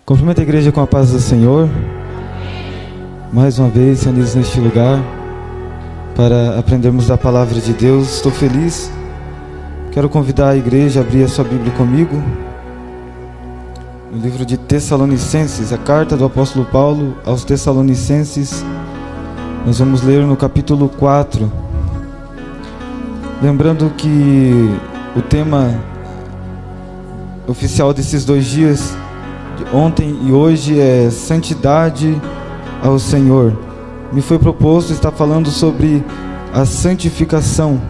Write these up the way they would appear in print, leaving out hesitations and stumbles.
Cumprimento a igreja com a paz do Senhor. Mais uma vez, reunidos neste lugar para aprendermos da palavra de Deus. Estou feliz. Quero convidar a igreja a abrir a sua Bíblia comigo no livro de Tessalonicenses, a carta do apóstolo Paulo aos Tessalonicenses. Nós vamos ler no capítulo 4. Lembrando que o tema oficial desses 2 dias, ontem e hoje, é santidade ao Senhor. Me foi proposto estar falando sobre a santificação,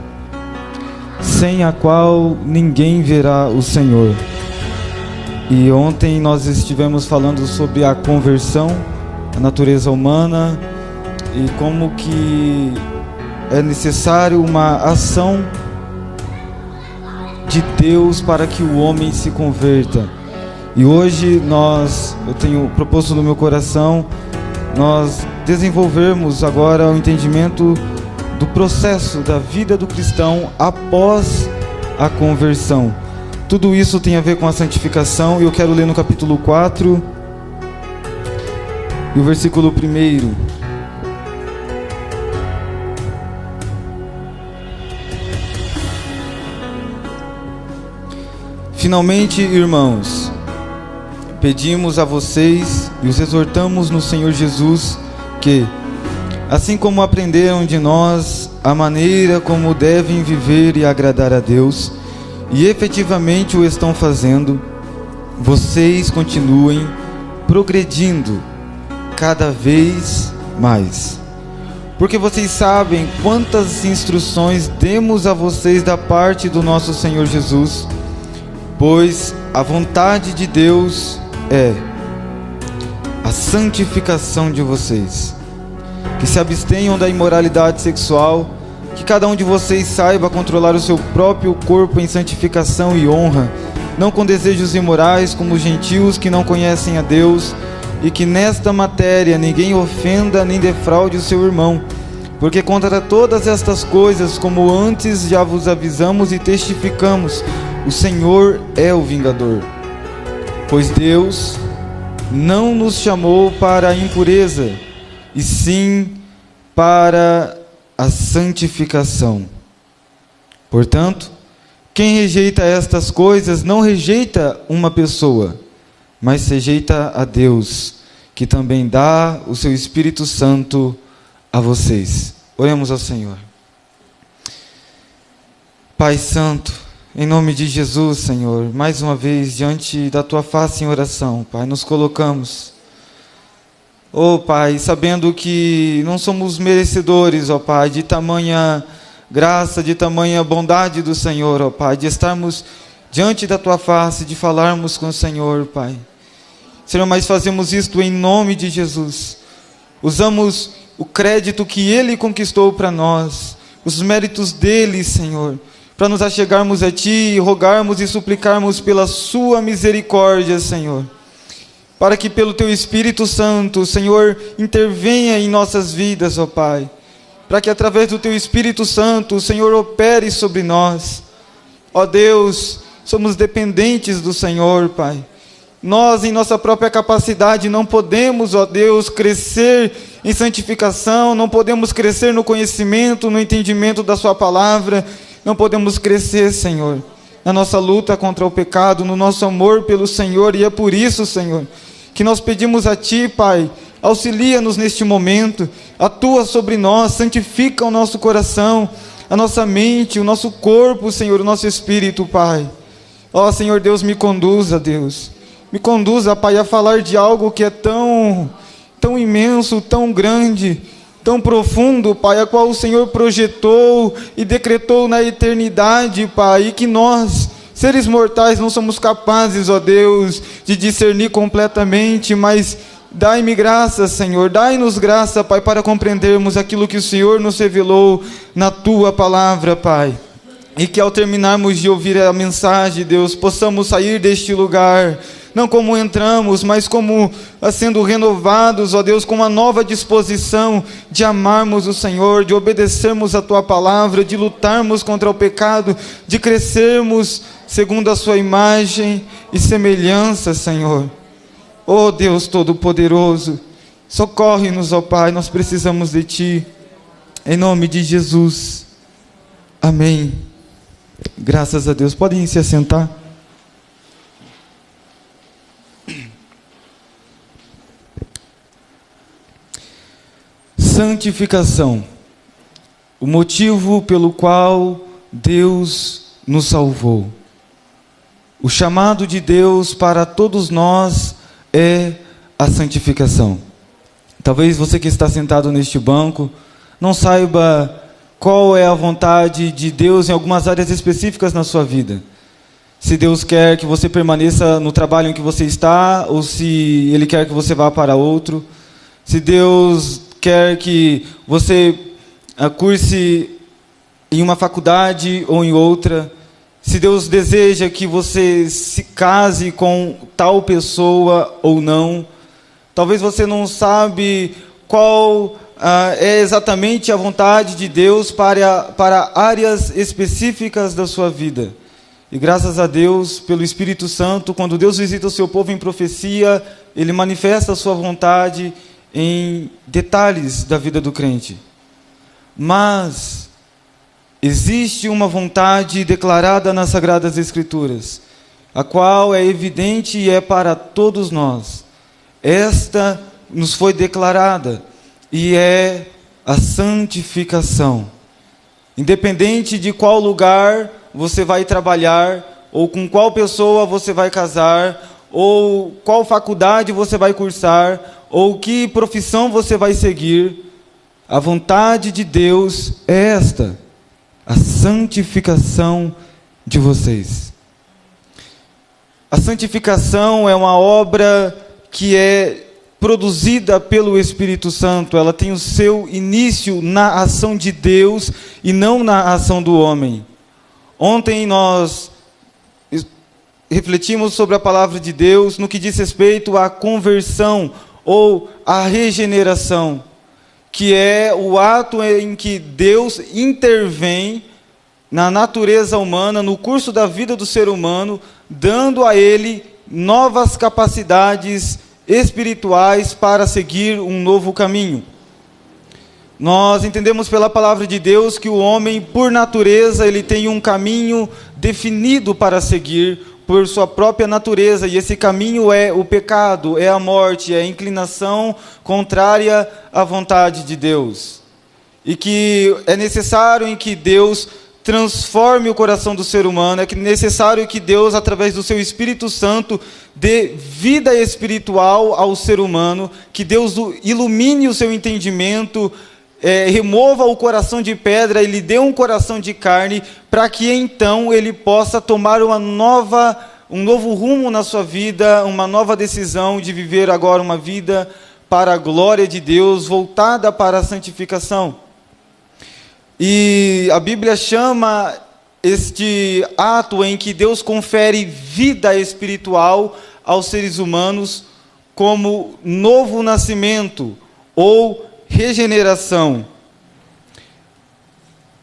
sem a qual ninguém verá o Senhor. E ontem nós estivemos falando sobre a conversão, a natureza humana, e como que é necessário uma ação de Deus para que o homem se converta. E hoje eu tenho proposto no meu coração nós desenvolvermos agora o entendimento do processo da vida do cristão após a conversão. Tudo isso tem a ver com a santificação, e eu quero ler no capítulo 4 e o versículo 1. Finalmente, irmãos, pedimos a vocês e os exortamos no Senhor Jesus que, assim como aprenderam de nós a maneira como devem viver e agradar a Deus, e efetivamente o estão fazendo, vocês continuem progredindo cada vez mais. Porque vocês sabem quantas instruções demos a vocês da parte do nosso Senhor Jesus, pois a vontade de Deus é a santificação de vocês, que se abstenham da imoralidade sexual, que cada um de vocês saiba controlar o seu próprio corpo em santificação e honra, não com desejos imorais como os gentios que não conhecem a Deus, e que nesta matéria ninguém ofenda nem defraude o seu irmão, porque contra todas estas coisas, como antes já vos avisamos e testificamos, o Senhor é o vingador. Pois Deus não nos chamou para a impureza, e sim para a santificação. Portanto, quem rejeita estas coisas não rejeita uma pessoa, mas rejeita a Deus, que também dá o seu Espírito Santo a vocês. Oremos ao Senhor. Pai Santo, em nome de Jesus, Senhor, mais uma vez diante da Tua face em oração, Pai, nos colocamos. Oh, Pai, sabendo que não somos merecedores, ó Pai, de tamanha graça, de tamanha bondade do Senhor, ó Pai, de estarmos diante da Tua face, de falarmos com o Senhor, Pai. Senhor, mas fazemos isto em nome de Jesus. Usamos o crédito que Ele conquistou para nós, os méritos dEle, Senhor, para nos achegarmos a Ti e rogarmos e suplicarmos pela Sua misericórdia, Senhor. Para que pelo Teu Espírito Santo, Senhor, intervenha em nossas vidas, ó Pai. Para que através do Teu Espírito Santo, o Senhor opere sobre nós. Ó Deus, somos dependentes do Senhor, Pai. Nós, em nossa própria capacidade, não podemos, ó Deus, crescer em santificação, não podemos crescer no conhecimento, no entendimento da Sua palavra. Não podemos crescer, Senhor, na nossa luta contra o pecado, no nosso amor pelo Senhor, e é por isso, Senhor, que nós pedimos a Ti, Pai, auxilia-nos neste momento, atua sobre nós, santifica o nosso coração, a nossa mente, o nosso corpo, Senhor, o nosso espírito, Pai. Ó Senhor Deus, me conduza, Deus, me conduza, Pai, a falar de algo que é tão imenso, tão grande, tão profundo, Pai, a qual o Senhor projetou e decretou na eternidade, Pai, e que nós, seres mortais, não somos capazes, ó Deus, de discernir completamente, mas dai-me graça, Senhor, dai-nos graça, Pai, para compreendermos aquilo que o Senhor nos revelou na Tua palavra, Pai. E que ao terminarmos de ouvir a mensagem, Deus, possamos sair deste lugar, não como entramos, mas como sendo renovados, ó Deus, com uma nova disposição de amarmos o Senhor, de obedecermos a Tua palavra, de lutarmos contra o pecado, de crescermos segundo a Sua imagem e semelhança, Senhor. Oh Deus Todo-Poderoso, socorre-nos, ó Pai, nós precisamos de Ti. Em nome de Jesus. Amém. Graças a Deus. Podem se assentar. Santificação. O motivo pelo qual Deus nos salvou. O chamado de Deus para todos nós é a santificação. Talvez você que está sentado neste banco não saiba qual é a vontade de Deus em algumas áreas específicas na sua vida. Se Deus quer que você permaneça no trabalho em que você está, ou se Ele quer que você vá para outro. Se Deus quer que você curse em uma faculdade ou em outra. Se Deus deseja que você se case com tal pessoa ou não. Talvez você não sabe qual é exatamente a vontade de Deus para áreas específicas da sua vida. E graças a Deus, pelo Espírito Santo, quando Deus visita o seu povo em profecia, Ele manifesta a sua vontade em detalhes da vida do crente. Mas existe uma vontade declarada nas Sagradas Escrituras, a qual é evidente e é para todos nós. Esta nos foi declarada e é a santificação. Independente de qual lugar você vai trabalhar, ou com qual pessoa você vai casar, ou qual faculdade você vai cursar, ou que profissão você vai seguir, a vontade de Deus é esta: a santificação de vocês. A santificação é uma obra que é produzida pelo Espírito Santo. Ela tem o seu início na ação de Deus e não na ação do homem. Ontem nós refletimos sobre a palavra de Deus no que diz respeito à conversão ou à regeneração, que é o ato em que Deus intervém na natureza humana, no curso da vida do ser humano, dando a ele novas capacidades espirituais para seguir um novo caminho. Nós entendemos pela palavra de Deus que o homem, por natureza, ele tem um caminho definido para seguir, por sua própria natureza, e esse caminho é o pecado, é a morte, é a inclinação contrária à vontade de Deus. E que é necessário em que Deus transforme o coração do ser humano, é necessário que Deus, através do seu Espírito Santo, dê vida espiritual ao ser humano, que Deus ilumine o seu entendimento, remova o coração de pedra e lhe dê um coração de carne, para que então ele possa tomar um novo rumo na sua vida, uma nova decisão de viver agora uma vida para a glória de Deus, voltada para a santificação. E a Bíblia chama este ato em que Deus confere vida espiritual aos seres humanos como novo nascimento ou regeneração.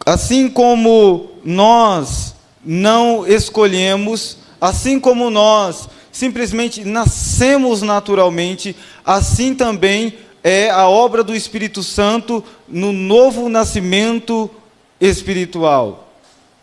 Assim como nós não escolhemos, assim como nós simplesmente nascemos naturalmente, assim também é a obra do Espírito Santo no novo nascimento espiritual.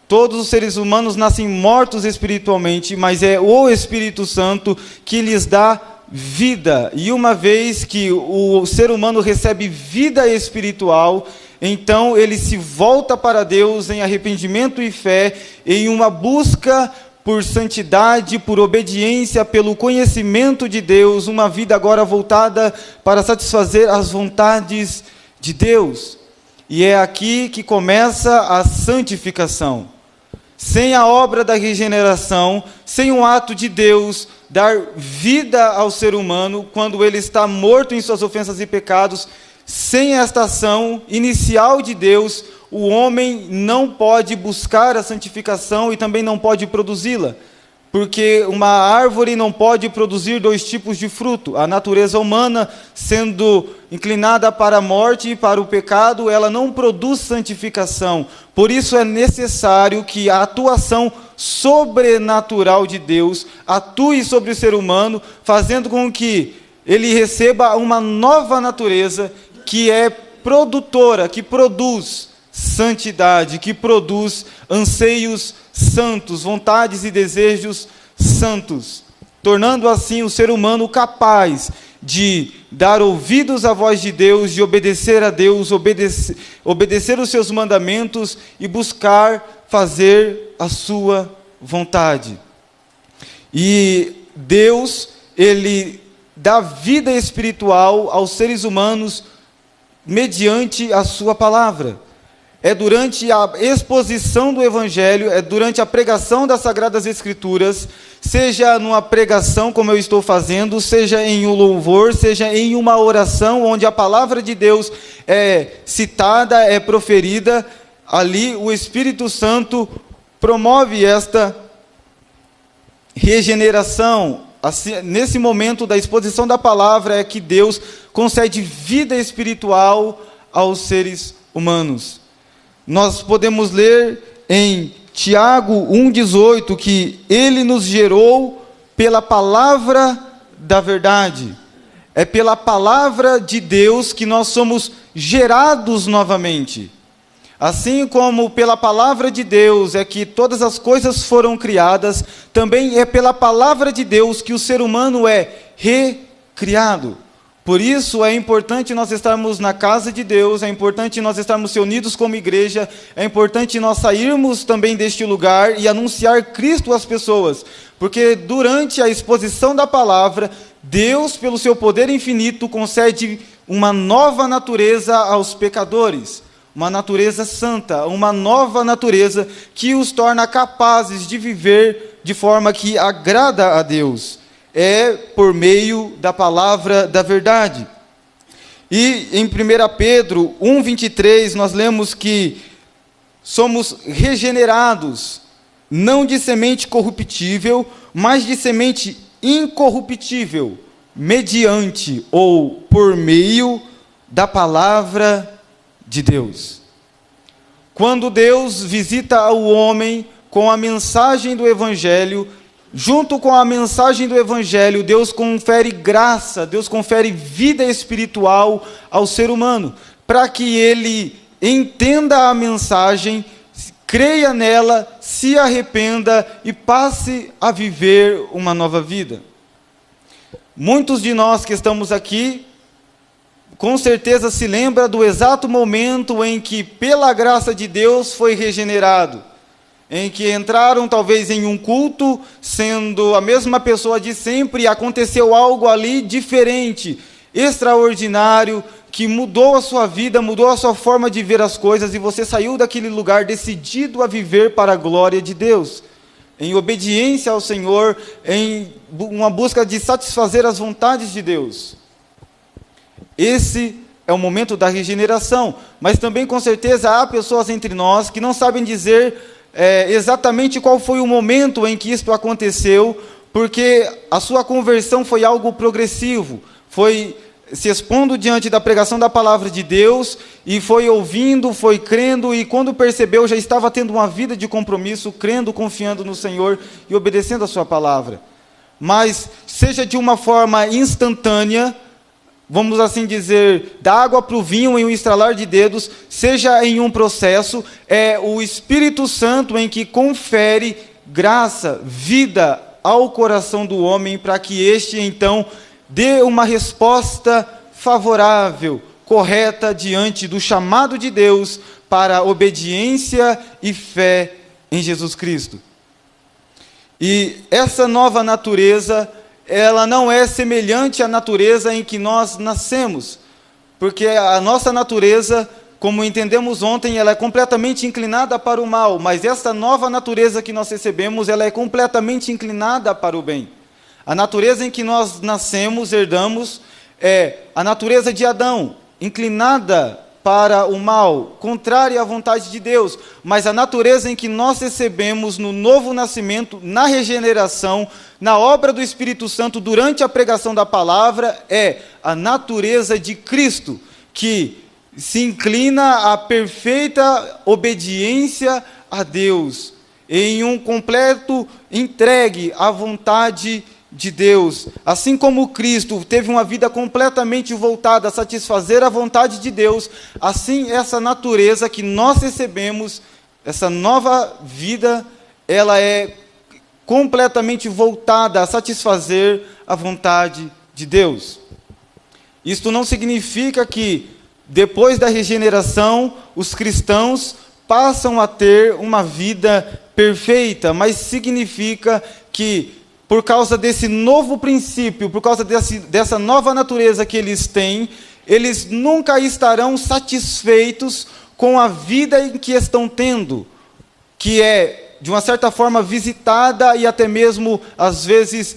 Todos os seres humanos nascem mortos espiritualmente, mas é o Espírito Santo que lhes dá vida. E uma vez que o ser humano recebe vida espiritual, então ele se volta para Deus em arrependimento e fé, em uma busca por santidade, por obediência, pelo conhecimento de Deus, uma vida agora voltada para satisfazer as vontades de Deus. E é aqui que começa a santificação. Sem a obra da regeneração, sem um ato de Deus dar vida ao ser humano, quando ele está morto em suas ofensas e pecados, sem esta ação inicial de Deus, o homem não pode buscar a santificação e também não pode produzi-la. Porque uma árvore não pode produzir dois tipos de fruto. A natureza humana, sendo inclinada para a morte e para o pecado, ela não produz santificação. Por isso é necessário que a atuação sobrenatural de Deus atue sobre o ser humano, fazendo com que ele receba uma nova natureza que é produtora, que produz santidade, que produz anseios santos, vontades e desejos santos, tornando assim o ser humano capaz de dar ouvidos à voz de Deus, de obedecer a Deus, obedecer os seus mandamentos e buscar fazer a sua vontade. E Deus, Ele dá vida espiritual aos seres humanos mediante a sua palavra. É durante a exposição do Evangelho, é durante a pregação das Sagradas Escrituras, seja numa pregação como eu estou fazendo, seja em um louvor, seja em uma oração onde a palavra de Deus é citada, é proferida, ali o Espírito Santo promove esta regeneração. Assim, nesse momento da exposição da palavra é que Deus concede vida espiritual aos seres humanos. Nós podemos ler em Tiago 1,18 que Ele nos gerou pela palavra da verdade. É pela palavra de Deus que nós somos gerados novamente. Assim como pela palavra de Deus é que todas as coisas foram criadas, também é pela palavra de Deus que o ser humano é recriado. Por isso é importante nós estarmos na casa de Deus, é importante nós estarmos reunidos como igreja, é importante nós sairmos também deste lugar e anunciar Cristo às pessoas, porque durante a exposição da palavra, Deus, pelo seu poder infinito, concede uma nova natureza aos pecadores, uma natureza santa, uma nova natureza que os torna capazes de viver de forma que agrada a Deus. É por meio da palavra da verdade. E em 1 Pedro 1,23 nós lemos que somos regenerados, não de semente corruptível, mas de semente incorruptível, mediante ou por meio da palavra de Deus. Quando Deus visita o homem com a mensagem do Evangelho, junto com a mensagem do Evangelho, Deus confere graça, Deus confere vida espiritual ao ser humano, para que ele entenda a mensagem, creia nela, se arrependa e passe a viver uma nova vida. Muitos de nós que estamos aqui, com certeza se lembra do exato momento em que, pela graça de Deus, foi regenerado, em que entraram talvez em um culto, sendo a mesma pessoa de sempre, e aconteceu algo ali diferente, extraordinário, que mudou a sua vida, mudou a sua forma de ver as coisas, e você saiu daquele lugar decidido a viver para a glória de Deus, em obediência ao Senhor, em uma busca de satisfazer as vontades de Deus. Esse é o momento da regeneração, mas também com certeza há pessoas entre nós que não sabem dizer exatamente qual foi o momento em que isso aconteceu, porque a sua conversão foi algo progressivo, foi se expondo diante da pregação da palavra de Deus, e foi ouvindo, foi crendo, e quando percebeu já estava tendo uma vida de compromisso, crendo, confiando no Senhor e obedecendo a sua palavra. Mas seja de uma forma instantânea, vamos assim dizer, da água para o vinho em um estralar de dedos, seja em um processo, é o Espírito Santo em que confere graça, vida ao coração do homem, para que este então dê uma resposta favorável, correta, diante do chamado de Deus para obediência e fé em Jesus Cristo. E essa nova natureza, ela não é semelhante à natureza em que nós nascemos, porque a nossa natureza, como entendemos ontem, ela é completamente inclinada para o mal, mas essa nova natureza que nós recebemos, ela é completamente inclinada para o bem. A natureza em que nós nascemos, herdamos, é a natureza de Adão, inclinada para o mal, contrária à vontade de Deus, mas a natureza em que nós recebemos no novo nascimento, na regeneração, na obra do Espírito Santo, durante a pregação da palavra, é a natureza de Cristo, que se inclina à perfeita obediência a Deus. em um completo entregue à vontade de Deus. Assim como Cristo teve uma vida completamente voltada a satisfazer a vontade de Deus, assim essa natureza que nós recebemos, essa nova vida, ela é completamente voltada a satisfazer a vontade de Deus. Isto não significa que, depois da regeneração, os cristãos passam a ter uma vida perfeita, mas significa que, por causa desse novo princípio, por causa dessa nova natureza que eles têm, eles nunca estarão satisfeitos com a vida em que estão tendo, que é, de uma certa forma, visitada e até mesmo, às vezes,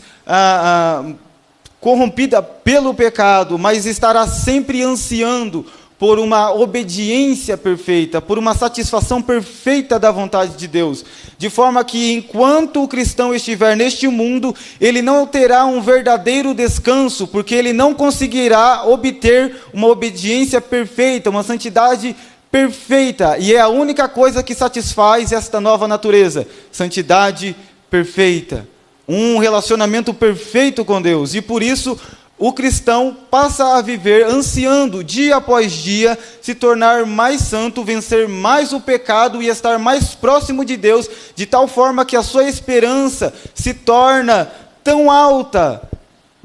corrompida pelo pecado, mas estará sempre ansiando por uma obediência perfeita, por uma satisfação perfeita da vontade de Deus. De forma que, enquanto o cristão estiver neste mundo, ele não terá um verdadeiro descanso, porque ele não conseguirá obter uma obediência perfeita, uma santidade perfeita. E é a única coisa que satisfaz esta nova natureza: santidade perfeita. Um relacionamento perfeito com Deus. E por isso, o cristão passa a viver ansiando, dia após dia, se tornar mais santo, vencer mais o pecado e estar mais próximo de Deus, de tal forma que a sua esperança se torna tão alta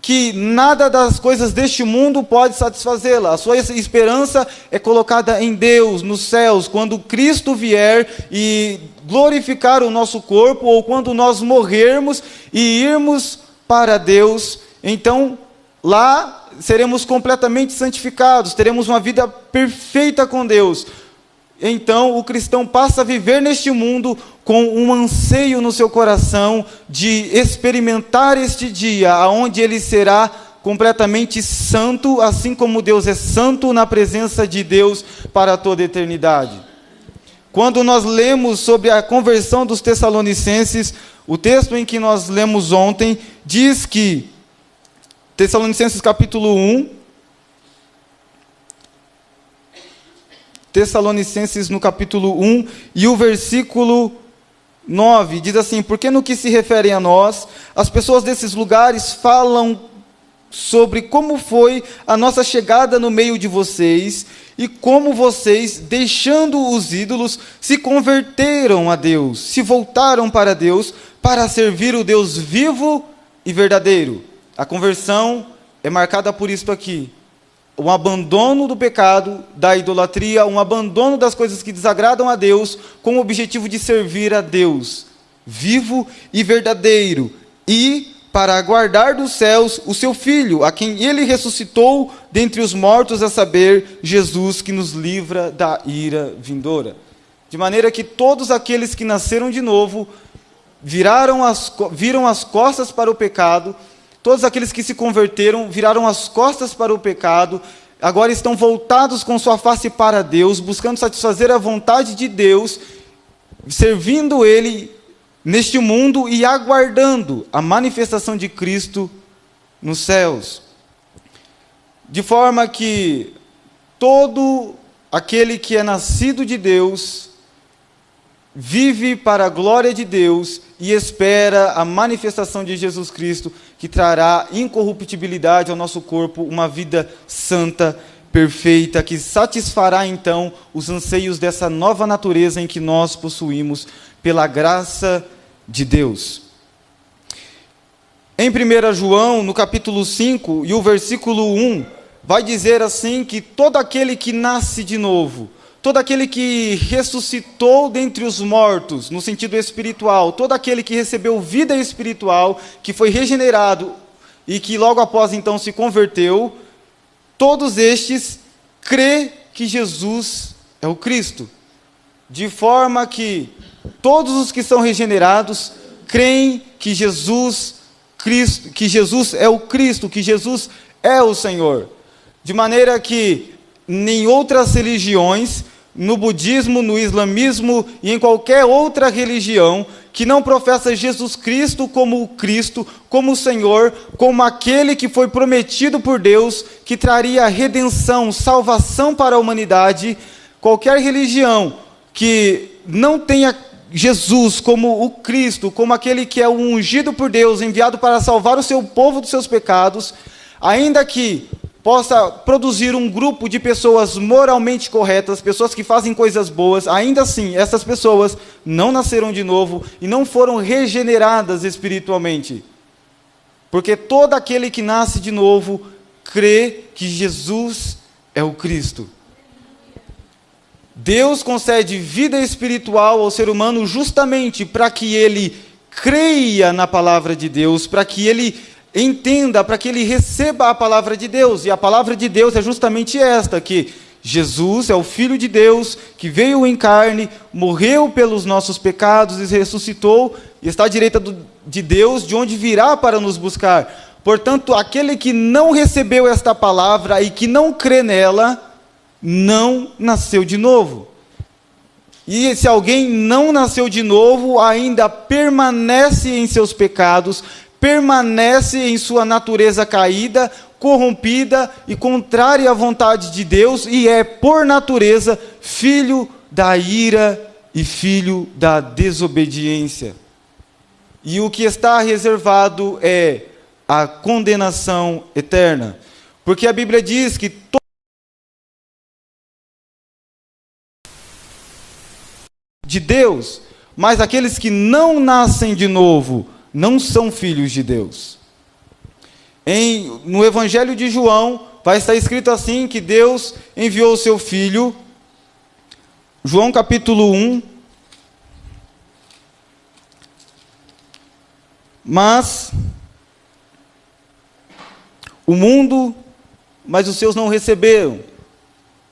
que nada das coisas deste mundo pode satisfazê-la. A sua esperança é colocada em Deus, nos céus, quando Cristo vier e glorificar o nosso corpo, ou quando nós morrermos e irmos para Deus. Então, lá seremos completamente santificados, teremos uma vida perfeita com Deus. Então o cristão passa a viver neste mundo com um anseio no seu coração de experimentar este dia, onde ele será completamente santo, assim como Deus é santo, na presença de Deus para toda a eternidade. Quando nós lemos sobre a conversão dos Tessalonicenses, o texto em que nós lemos ontem diz que, Tessalonicenses capítulo 1, Tessalonicenses no capítulo 1 e o versículo 9, diz assim: porque no que se refere a nós, as pessoas desses lugares falam sobre como foi a nossa chegada no meio de vocês e como vocês, deixando os ídolos, se converteram a Deus, se voltaram para Deus para servir o Deus vivo e verdadeiro. A conversão é marcada por isto aqui: um abandono do pecado, da idolatria, um abandono das coisas que desagradam a Deus, com o objetivo de servir a Deus vivo e verdadeiro, e para aguardar dos céus o seu Filho, a quem ele ressuscitou dentre os mortos, a saber, Jesus, que nos livra da ira vindoura. De maneira que todos aqueles que nasceram de novo viram as costas para o pecado. Todos aqueles que se converteram viraram as costas para o pecado, agora estão voltados com sua face para Deus, buscando satisfazer a vontade de Deus, servindo Ele neste mundo e aguardando a manifestação de Cristo nos céus. De forma que todo aquele que é nascido de Deus vive para a glória de Deus e espera a manifestação de Jesus Cristo, que trará incorruptibilidade ao nosso corpo, uma vida santa, perfeita, que satisfará então os anseios dessa nova natureza em que nós possuímos pela graça de Deus. Em 1 João, no capítulo 5 e o versículo 1, vai dizer assim que todo aquele que nasce de novo, todo aquele que ressuscitou dentre os mortos, no sentido espiritual, todo aquele que recebeu vida espiritual, que foi regenerado e que logo após então se converteu, todos estes crê que Jesus é o Cristo. De forma que todos os que são regenerados creem que Jesus é o Cristo, que Jesus é o Senhor. De maneira que em outras religiões, no budismo, no islamismo e em qualquer outra religião que não professa Jesus Cristo como o Cristo, como o Senhor, como aquele que foi prometido por Deus, que traria redenção, salvação para a humanidade, qualquer religião que não tenha Jesus como o Cristo, como aquele que é o ungido por Deus, enviado para salvar o seu povo dos seus pecados, ainda que possa produzir um grupo de pessoas moralmente corretas, pessoas que fazem coisas boas, ainda assim, essas pessoas não nasceram de novo e não foram regeneradas espiritualmente. Porque todo aquele que nasce de novo crê que Jesus é o Cristo. Deus concede vida espiritual ao ser humano justamente para que ele creia na palavra de Deus, para que ele entenda, para que ele receba a palavra de Deus. E a palavra de Deus é justamente esta, que Jesus é o Filho de Deus, que veio em carne, morreu pelos nossos pecados e ressuscitou, e está à direita de Deus, de onde virá para nos buscar. Portanto, aquele que não recebeu esta palavra e que não crê nela, não nasceu de novo. E se alguém não nasceu de novo, ainda permanece em seus pecados, permanece em sua natureza caída, corrompida e contrária à vontade de Deus, e é, por natureza, filho da ira e filho da desobediência. E o que está reservado é a condenação eterna. Porque a Bíblia diz que de Deus, mas aqueles que não nascem de novo não são filhos de Deus. No Evangelho de João vai estar escrito assim, que Deus enviou o seu Filho, João capítulo 1, mas os seus não receberam.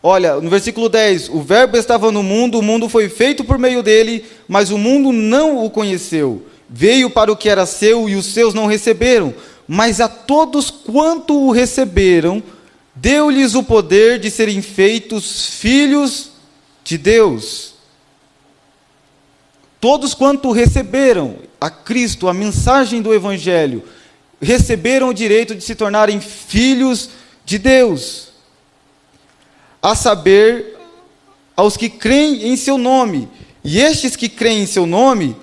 Olha, no versículo 10, o verbo estava no mundo, o mundo foi feito por meio dele, mas o mundo não o conheceu. Veio para o que era seu e os seus não receberam, mas a todos quanto o receberam, deu-lhes o poder de serem feitos filhos de Deus. Todos quanto receberam a Cristo, a mensagem do Evangelho, receberam o direito de se tornarem filhos de Deus. A saber, aos que creem em seu nome. E estes que creem em seu nome,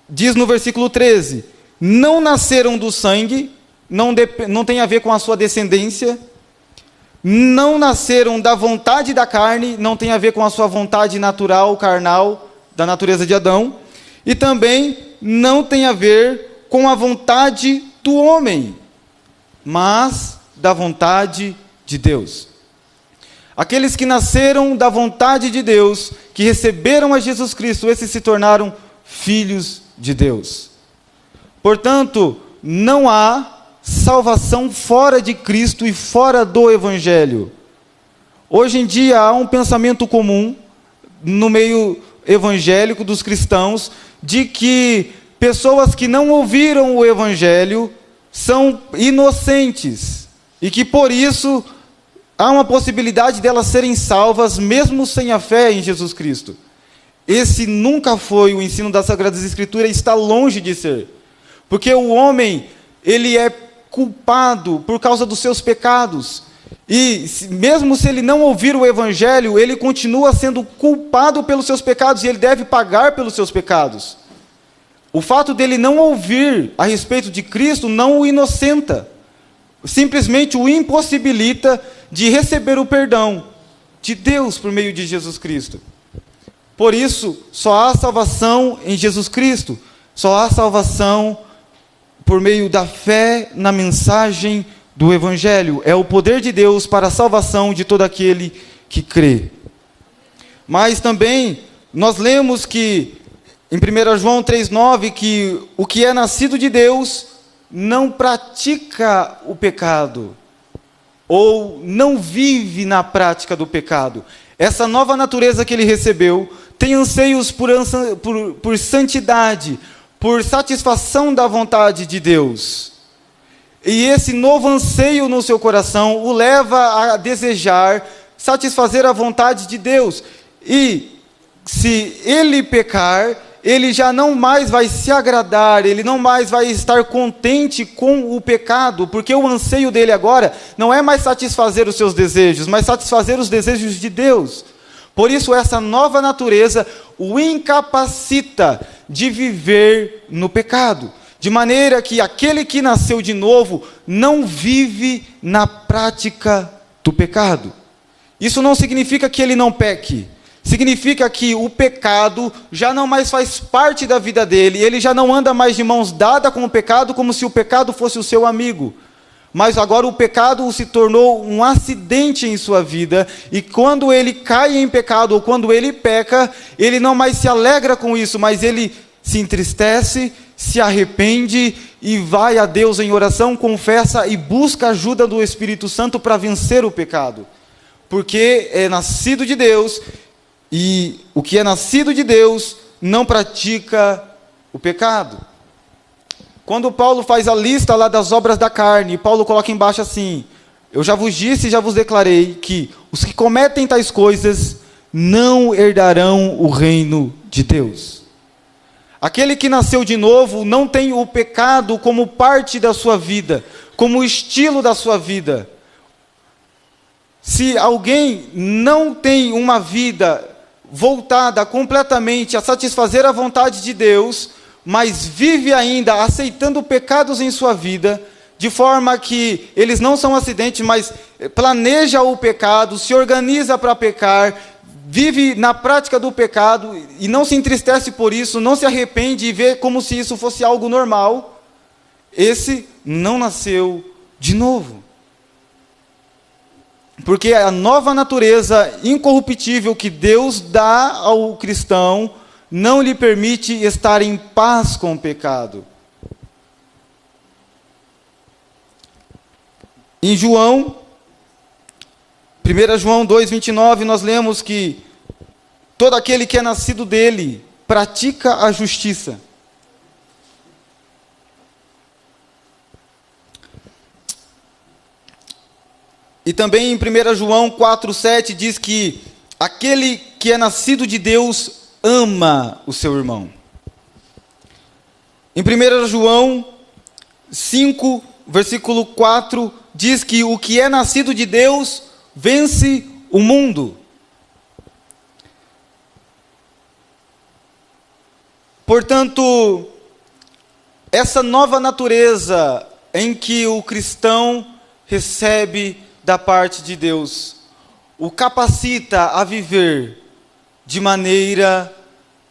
diz no versículo 13, não nasceram do sangue, não tem a ver com a sua descendência, não nasceram da vontade da carne, não tem a ver com a sua vontade natural, carnal, da natureza de Adão, e também não tem a ver com a vontade do homem, mas da vontade de Deus. Aqueles que nasceram da vontade de Deus, que receberam a Jesus Cristo, esses se tornaram filhos de Deus. Portanto, não há salvação fora de Cristo e fora do Evangelho. Hoje em dia há um pensamento comum no meio evangélico dos cristãos de que pessoas que não ouviram o Evangelho são inocentes e que por isso há uma possibilidade delas serem salvas mesmo sem a fé em Jesus Cristo. Esse nunca foi o ensino das Sagradas Escrituras e está longe de ser. Porque o homem, ele é culpado por causa dos seus pecados. E mesmo se ele não ouvir o Evangelho, ele continua sendo culpado pelos seus pecados e ele deve pagar pelos seus pecados. O fato dele não ouvir a respeito de Cristo não o inocenta. Simplesmente o impossibilita de receber o perdão de Deus por meio de Jesus Cristo. Por isso, só há salvação em Jesus Cristo. Só há salvação por meio da fé na mensagem do Evangelho. É o poder de Deus para a salvação de todo aquele que crê. Mas também, nós lemos que, em 1 João 3,9, que o que é nascido de Deus não pratica o pecado, ou não vive na prática do pecado. Essa nova natureza que ele recebeu tem anseios por santidade, por satisfação da vontade de Deus. E esse novo anseio no seu coração o leva a desejar satisfazer a vontade de Deus. E se ele pecar, ele já não mais vai se agradar, ele não mais vai estar contente com o pecado, porque o anseio dele agora não é mais satisfazer os seus desejos, mas satisfazer os desejos de Deus. Por isso, essa nova natureza o incapacita de viver no pecado. De maneira que aquele que nasceu de novo não vive na prática do pecado. Isso não significa que ele não peque. Significa que o pecado já não mais faz parte da vida dele. Ele já não anda mais de mãos dadas com o pecado como se o pecado fosse o seu amigo. Mas agora o pecado se tornou um acidente em sua vida, e quando ele cai em pecado, ou quando ele peca, ele não mais se alegra com isso, mas ele se entristece, se arrepende, e vai a Deus em oração, confessa e busca a ajuda do Espírito Santo para vencer o pecado. Porque é nascido de Deus, e o que é nascido de Deus não pratica o pecado. Quando Paulo faz a lista lá das obras da carne, Paulo coloca embaixo assim: eu já vos disse e já vos declarei que os que cometem tais coisas não herdarão o reino de Deus. Aquele que nasceu de novo não tem o pecado como parte da sua vida, como estilo da sua vida. Se alguém não tem uma vida voltada completamente a satisfazer a vontade de Deus, mas vive ainda aceitando pecados em sua vida, de forma que eles não são acidentes, mas planeja o pecado, se organiza para pecar, vive na prática do pecado e não se entristece por isso, não se arrepende e vê como se isso fosse algo normal, esse não nasceu de novo. Porque a nova natureza incorruptível que Deus dá ao cristão não lhe permite estar em paz com o pecado. Em João, 1 João 2,29, nós lemos que todo aquele que é nascido dele pratica a justiça. E também em 1 João 4,7 diz que aquele que é nascido de Deus ama o seu irmão. Em 1 João 5, versículo 4, diz que o que é nascido de Deus vence o mundo. Portanto, essa nova natureza em que o cristão recebe da parte de Deus o capacita a viver de maneira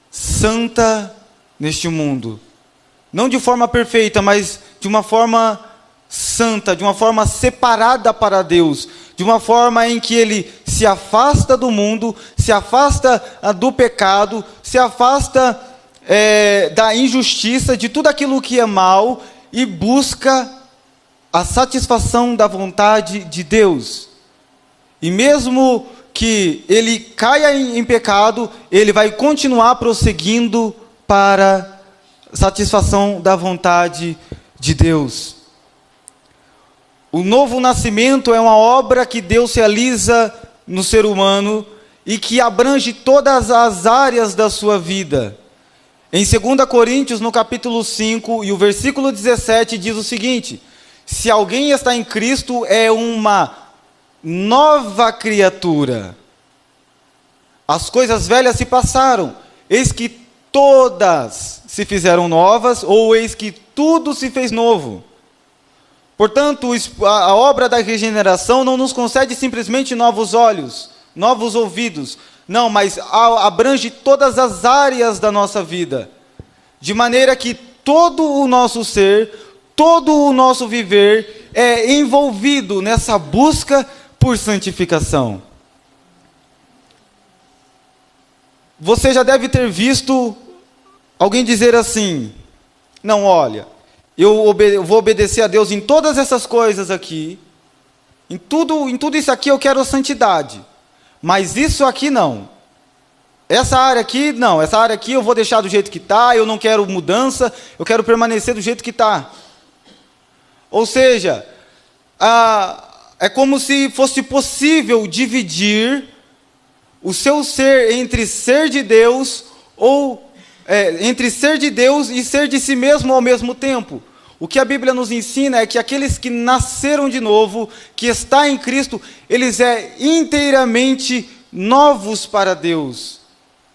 santa neste mundo. Não de forma perfeita, mas de uma forma santa, de uma forma separada para Deus, de uma forma em que ele se afasta do mundo, se afasta do pecado, se afasta da injustiça, de tudo aquilo que é mal, e busca a satisfação da vontade de Deus. E mesmo que ele caia em pecado, ele vai continuar prosseguindo para satisfação da vontade de Deus. O novo nascimento é uma obra que Deus realiza no ser humano e que abrange todas as áreas da sua vida. Em 2 Coríntios, no capítulo 5, e o versículo 17, diz o seguinte: se alguém está em Cristo, é uma nova criatura. As coisas velhas se passaram, eis que todas se fizeram novas, ou eis que tudo se fez novo. Portanto, a obra da regeneração não nos concede simplesmente novos olhos, novos ouvidos, não, mas abrange todas as áreas da nossa vida, de maneira que todo o nosso ser, todo o nosso viver é envolvido nessa busca por santificação. Você já deve ter visto alguém dizer assim: não, olha, eu vou obedecer a Deus em todas essas coisas aqui, em tudo isso aqui eu quero santidade, mas isso aqui não. Essa área aqui, não, essa área aqui eu vou deixar do jeito que está, eu não quero mudança, eu quero permanecer do jeito que está. Ou seja, é como se fosse possível dividir o seu ser entre ser de Deus, ou entre ser de Deus e ser de si mesmo ao mesmo tempo. O que a Bíblia nos ensina é que aqueles que nasceram de novo, que está em Cristo, eles inteiramente novos para Deus.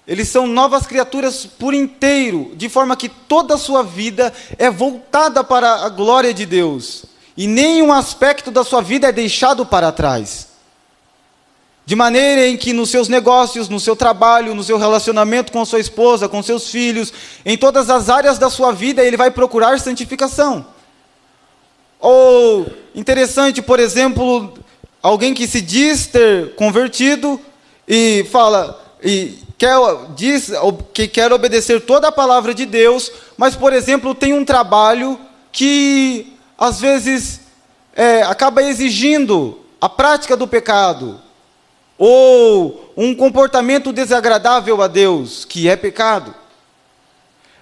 Eles são novas criaturas por inteiro, de forma que toda a sua vida é voltada para a glória de Deus. E nenhum aspecto da sua vida é deixado para trás. De maneira em que nos seus negócios, no seu trabalho, no seu relacionamento com sua esposa, com seus filhos, em todas as áreas da sua vida, ele vai procurar santificação. Ou, interessante, por exemplo, alguém que se diz ter convertido e fala, diz que quer obedecer toda a palavra de Deus, mas, por exemplo, tem um trabalho que, às vezes, acaba exigindo a prática do pecado, ou um comportamento desagradável a Deus, que é pecado.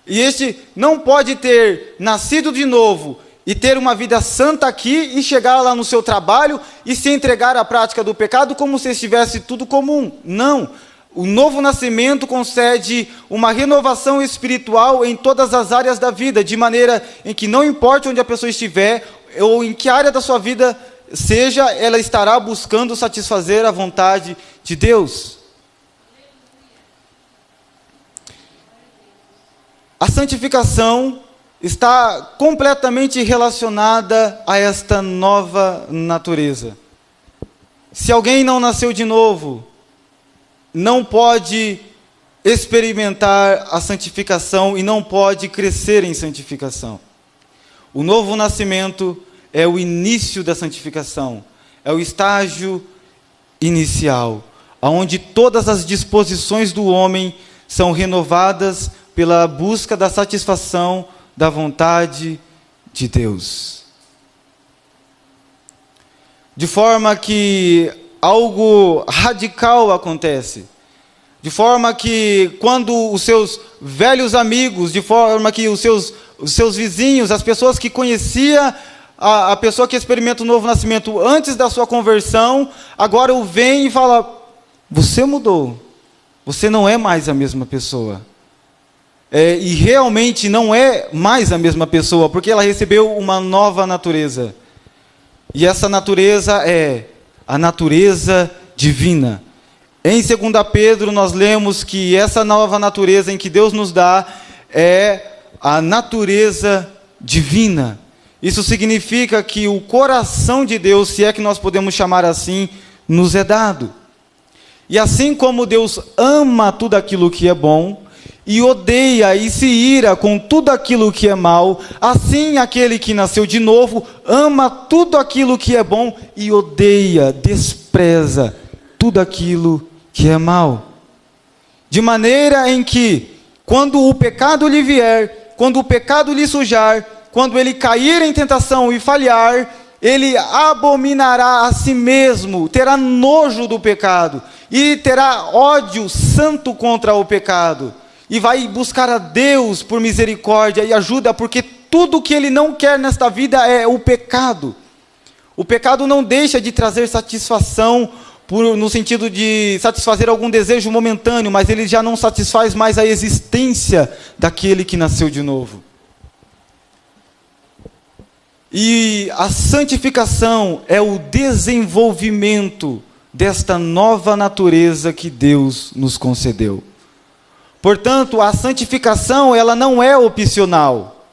E este não pode ter nascido de novo e ter uma vida santa aqui e chegar lá no seu trabalho e se entregar à prática do pecado como se estivesse tudo comum. Não. O novo nascimento concede uma renovação espiritual em todas as áreas da vida, de maneira em que não importa onde a pessoa estiver, ou em que área da sua vida seja, ela estará buscando satisfazer a vontade de Deus. A santificação está completamente relacionada a esta nova natureza. Se alguém não nasceu de novo, não pode experimentar a santificação e não pode crescer em santificação. O novo nascimento é o início da santificação, é o estágio inicial, onde todas as disposições do homem são renovadas pela busca da satisfação da vontade de Deus. De forma que algo radical acontece. De forma que quando os seus velhos amigos, de forma que os seus vizinhos, as pessoas que conhecia a pessoa que experimenta o novo nascimento antes da sua conversão, agora o vem e fala, você mudou, você não é mais a mesma pessoa. E realmente não é mais a mesma pessoa, porque ela recebeu uma nova natureza. E essa natureza é a natureza divina. Em 2 Pedro nós lemos que essa nova natureza em que Deus nos dá é a natureza divina. Isso significa que o coração de Deus, se é que nós podemos chamar assim, nos é dado. E assim como Deus ama tudo aquilo que é bom, e odeia e se ira com tudo aquilo que é mal, assim aquele que nasceu de novo ama tudo aquilo que é bom e odeia, despreza tudo aquilo que é mal. De maneira em que, quando o pecado lhe vier, quando o pecado lhe sujar, quando ele cair em tentação e falhar, ele abominará a si mesmo, terá nojo do pecado, e terá ódio santo contra o pecado, e vai buscar a Deus por misericórdia e ajuda, porque tudo que ele não quer nesta vida é o pecado. O pecado não deixa de trazer satisfação, no sentido de satisfazer algum desejo momentâneo, mas ele já não satisfaz mais a existência daquele que nasceu de novo. E a santificação é o desenvolvimento desta nova natureza que Deus nos concedeu. Portanto, a santificação, ela não é opcional.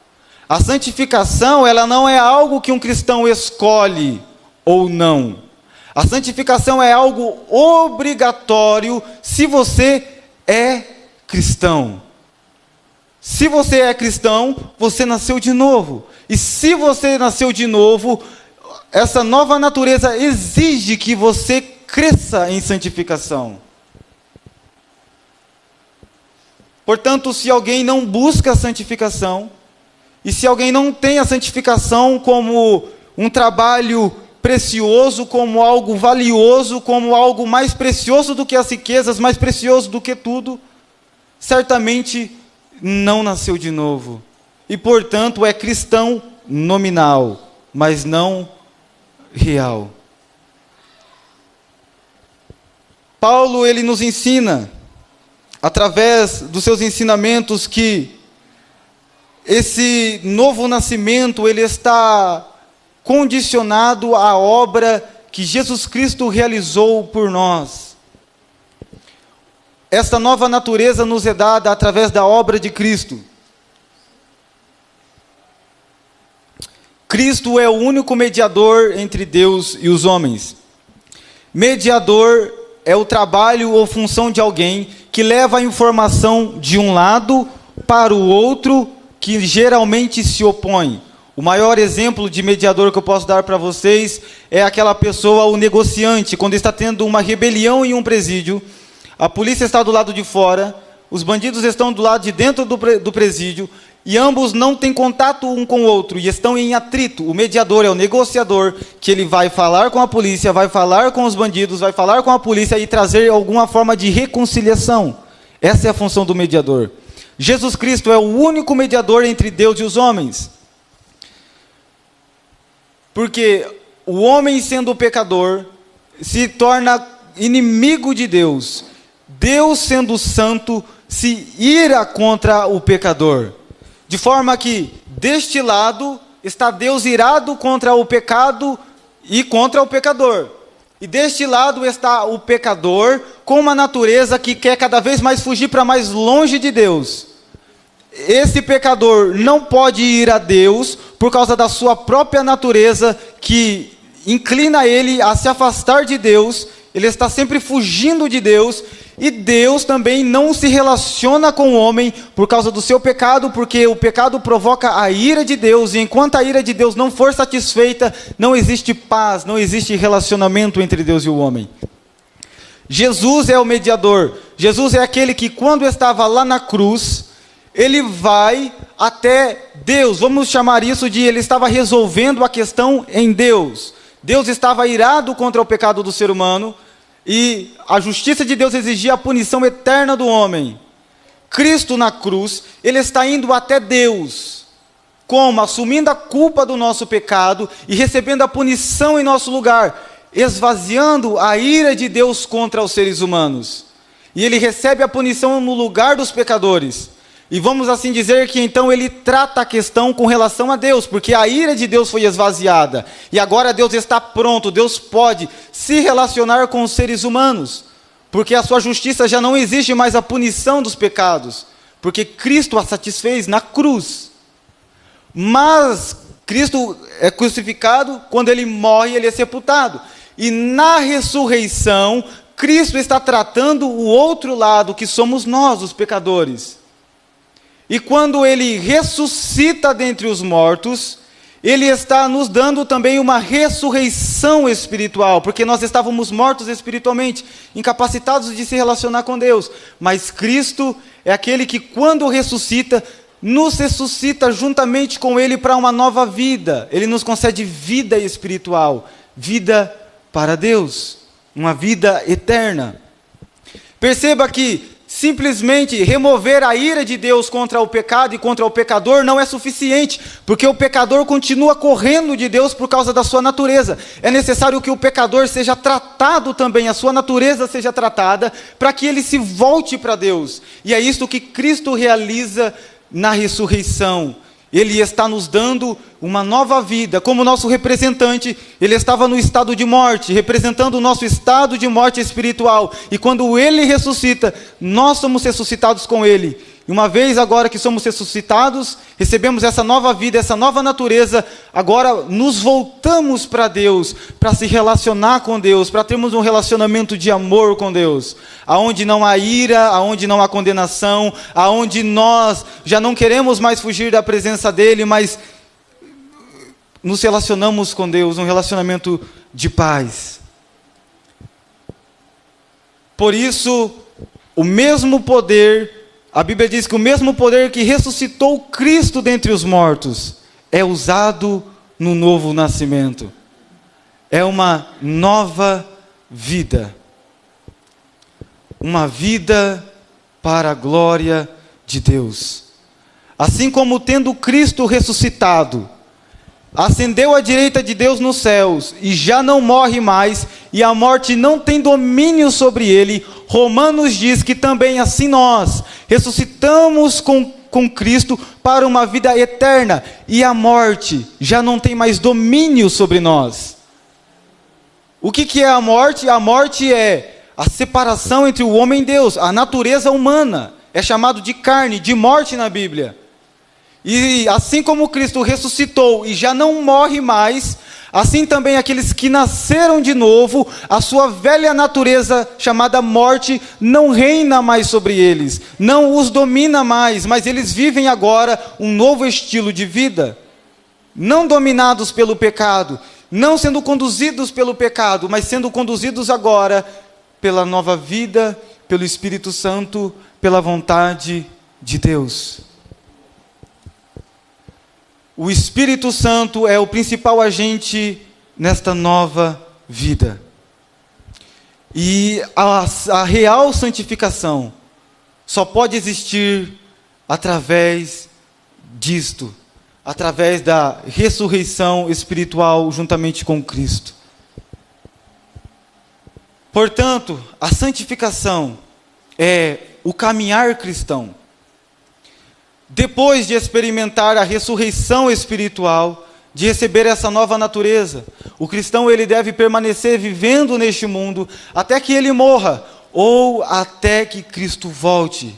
A santificação, ela não é algo que um cristão escolhe ou não. A santificação é algo obrigatório se você é cristão. Se você é cristão, você nasceu de novo. E se você nasceu de novo, essa nova natureza exige que você cresça em santificação. Portanto, se alguém não busca a santificação, e se alguém não tem a santificação como um trabalho precioso, como algo valioso, como algo mais precioso do que as riquezas, mais precioso do que tudo, certamente não nasceu de novo. E, portanto, é cristão nominal, mas não real. Paulo, ele nos ensina, através dos seus ensinamentos, que esse novo nascimento, ele está condicionado à obra que Jesus Cristo realizou por nós. esta nova natureza nos é dada através da obra de Cristo. Cristo é o único mediador entre Deus e os homens. Mediador é o trabalho ou função de alguém que leva a informação de um lado para o outro, que geralmente se opõe. O maior exemplo de mediador que eu posso dar para vocês é aquela pessoa, o negociante, quando está tendo uma rebelião em um presídio, a polícia está do lado de fora, os bandidos estão do lado de dentro do presídio, e ambos não têm contato um com o outro, e estão em atrito. O mediador é o negociador, que ele vai falar com a polícia, vai falar com os bandidos, vai falar com a polícia e trazer alguma forma de reconciliação. Essa é a função do mediador. Jesus Cristo é o único mediador entre Deus e os homens. Porque o homem, sendo pecador, se torna inimigo de Deus. Deus, sendo santo, se ira contra o pecador. De forma que, deste lado, está Deus irado contra o pecado e contra o pecador. E deste lado está o pecador com uma natureza que quer cada vez mais fugir para mais longe de Deus. Esse pecador não pode ir a Deus por causa da sua própria natureza que inclina ele a se afastar de Deus. Ele está sempre fugindo de Deus. E Deus também não se relaciona com o homem por causa do seu pecado, porque o pecado provoca a ira de Deus, e enquanto a ira de Deus não for satisfeita, não existe paz, não existe relacionamento entre Deus e o homem. Jesus é o mediador. Jesus é aquele que, quando estava lá na cruz, ele vai até Deus. Vamos chamar isso de ele estava resolvendo a questão em Deus. Deus estava irado contra o pecado do ser humano, e a justiça de Deus exigia a punição eterna do homem. Cristo na cruz, ele está indo até Deus. Como? Assumindo a culpa do nosso pecado e recebendo a punição em nosso lugar, esvaziando a ira de Deus contra os seres humanos. E ele recebe a punição no lugar dos pecadores. E vamos assim dizer que então ele trata a questão com relação a Deus, porque a ira de Deus foi esvaziada. E agora Deus está pronto, Deus pode se relacionar com os seres humanos. Porque a sua justiça já não exige mais a punição dos pecados. Porque Cristo a satisfez na cruz. Mas Cristo é crucificado, quando ele morre, ele é sepultado. E na ressurreição, Cristo está tratando o outro lado, que somos nós, os pecadores. E quando ele ressuscita dentre os mortos, ele está nos dando também uma ressurreição espiritual, porque nós estávamos mortos espiritualmente, incapacitados de se relacionar com Deus. Mas Cristo é aquele que, quando ressuscita, nos ressuscita juntamente com ele para uma nova vida. Ele nos concede vida espiritual, vida para Deus, uma vida eterna. Perceba que simplesmente remover a ira de Deus contra o pecado e contra o pecador não é suficiente, porque o pecador continua correndo de Deus por causa da sua natureza. É necessário que o pecador seja tratado também, a sua natureza seja tratada, para que ele se volte para Deus. E é isso que Cristo realiza na ressurreição. Ele está nos dando uma nova vida. Como nosso representante, ele estava no estado de morte, representando o nosso estado de morte espiritual. E quando ele ressuscita, nós somos ressuscitados com ele. E uma vez agora que somos ressuscitados, recebemos essa nova vida, essa nova natureza, agora nos voltamos para Deus, para se relacionar com Deus, para termos um relacionamento de amor com Deus, aonde não há ira, aonde não há condenação, aonde nós já não queremos mais fugir da presença dEle, mas nos relacionamos com Deus, um relacionamento de paz. Por isso, o mesmo poder, a Bíblia diz que o mesmo poder que ressuscitou Cristo dentre os mortos é usado no novo nascimento. É uma nova vida. Uma vida para a glória de Deus. Assim como tendo Cristo ressuscitado, ascendeu à direita de Deus nos céus e já não morre mais, e a morte não tem domínio sobre ele, Romanos diz que também assim nós ressuscitamos com Cristo para uma vida eterna, e a morte já não tem mais domínio sobre nós. O que é a morte? A morte é a separação entre o homem e Deus, a natureza humana, é chamado de carne, de morte na Bíblia. E assim como Cristo ressuscitou e já não morre mais, assim também aqueles que nasceram de novo, a sua velha natureza chamada morte não reina mais sobre eles, não os domina mais, mas eles vivem agora um novo estilo de vida, não dominados pelo pecado, não sendo conduzidos pelo pecado, mas sendo conduzidos agora pela nova vida, pelo Espírito Santo, pela vontade de Deus. O Espírito Santo é o principal agente nesta nova vida. E a real santificação só pode existir através disto, através da ressurreição espiritual juntamente com Cristo. Portanto, a santificação é o caminhar cristão. Depois de experimentar a ressurreição espiritual, de receber essa nova natureza, o cristão ele deve permanecer vivendo neste mundo até que ele morra ou até que Cristo volte.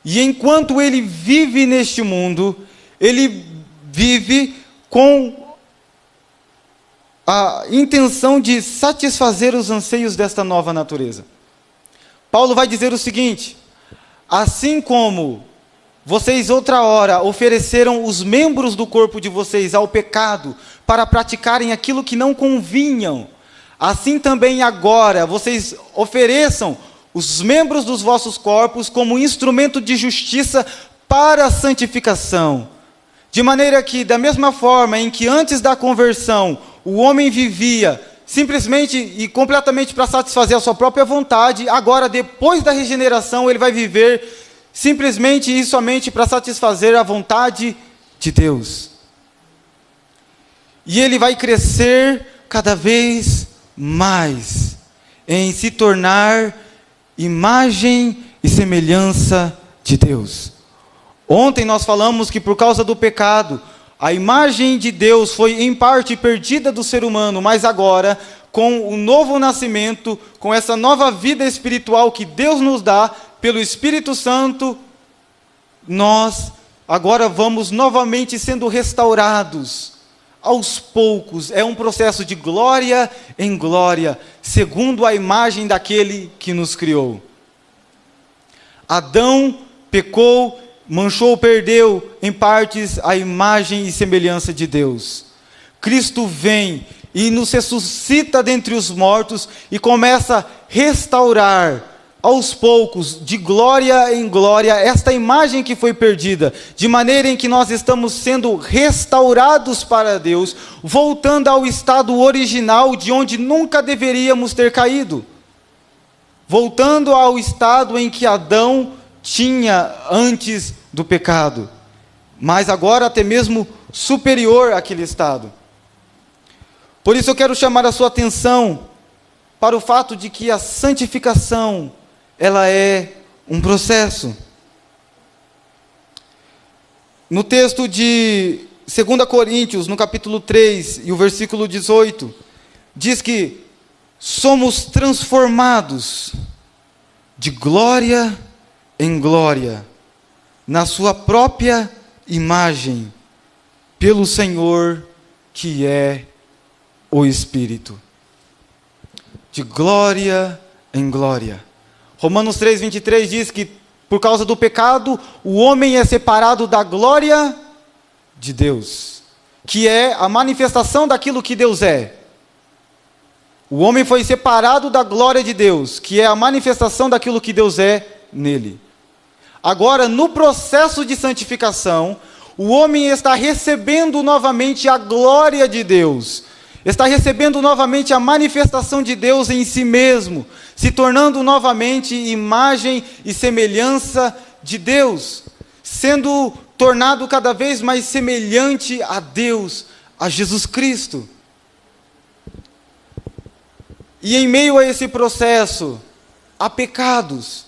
E enquanto ele vive neste mundo, ele vive com a intenção de satisfazer os anseios desta nova natureza. Paulo vai dizer o seguinte: assim como vocês outra hora ofereceram os membros do corpo de vocês ao pecado para praticarem aquilo que não convinham, assim também agora vocês ofereçam os membros dos vossos corpos como instrumento de justiça para a santificação. De maneira que, da mesma forma em que antes da conversão o homem vivia simplesmente e completamente para satisfazer a sua própria vontade, agora, depois da regeneração, ele vai viver simplesmente e somente para satisfazer a vontade de Deus. E ele vai crescer cada vez mais em se tornar imagem e semelhança de Deus. Ontem nós falamos que por causa do pecado, a imagem de Deus foi em parte perdida do ser humano, mas agora, com o novo nascimento, com essa nova vida espiritual que Deus nos dá, pelo Espírito Santo, nós agora vamos novamente sendo restaurados, aos poucos, é um processo de glória em glória, segundo a imagem daquele que nos criou. Adão pecou, manchou, perdeu em partes a imagem e semelhança de Deus. Cristo vem e nos ressuscita dentre os mortos e começa a restaurar aos poucos, de glória em glória, esta imagem que foi perdida, de maneira em que nós estamos sendo restaurados para Deus, voltando ao estado original de onde nunca deveríamos ter caído, voltando ao estado em que Adão tinha antes do pecado, mas agora até mesmo superior àquele estado. Por isso eu quero chamar a sua atenção para o fato de que a santificação, ela é um processo. No texto de 2 Coríntios, no capítulo 3 e o versículo 18, diz que somos transformados de glória em glória, na sua própria imagem, pelo Senhor que é o Espírito. De glória em glória. Romanos 3:23 diz que por causa do pecado, o homem é separado da glória de Deus, que é a manifestação daquilo que Deus é. O homem foi separado da glória de Deus, que é a manifestação daquilo que Deus é nele. Agora, no processo de santificação, o homem está recebendo novamente a glória de Deus, está recebendo novamente a manifestação de Deus em si mesmo, se tornando novamente imagem e semelhança de Deus, sendo tornado cada vez mais semelhante a Deus, a Jesus Cristo. E em meio a esse processo, há pecados,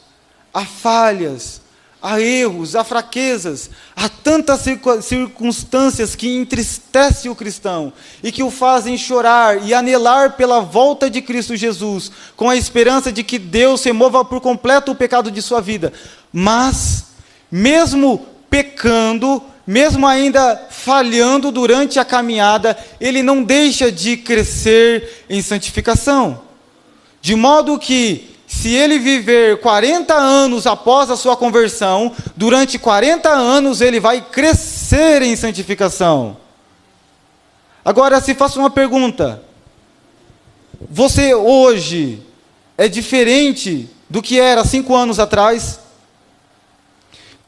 há falhas, há erros, há fraquezas, há tantas circunstâncias que entristecem o cristão e que o fazem chorar e anelar pela volta de Cristo Jesus, com a esperança de que Deus remova por completo o pecado de sua vida. Mas, mesmo pecando, mesmo ainda falhando durante a caminhada, ele não deixa de crescer em santificação. De modo que, se ele viver 40 anos após a sua conversão, durante 40 anos ele vai crescer em santificação. Agora, se faço uma pergunta: você hoje é diferente do que era 5 anos atrás?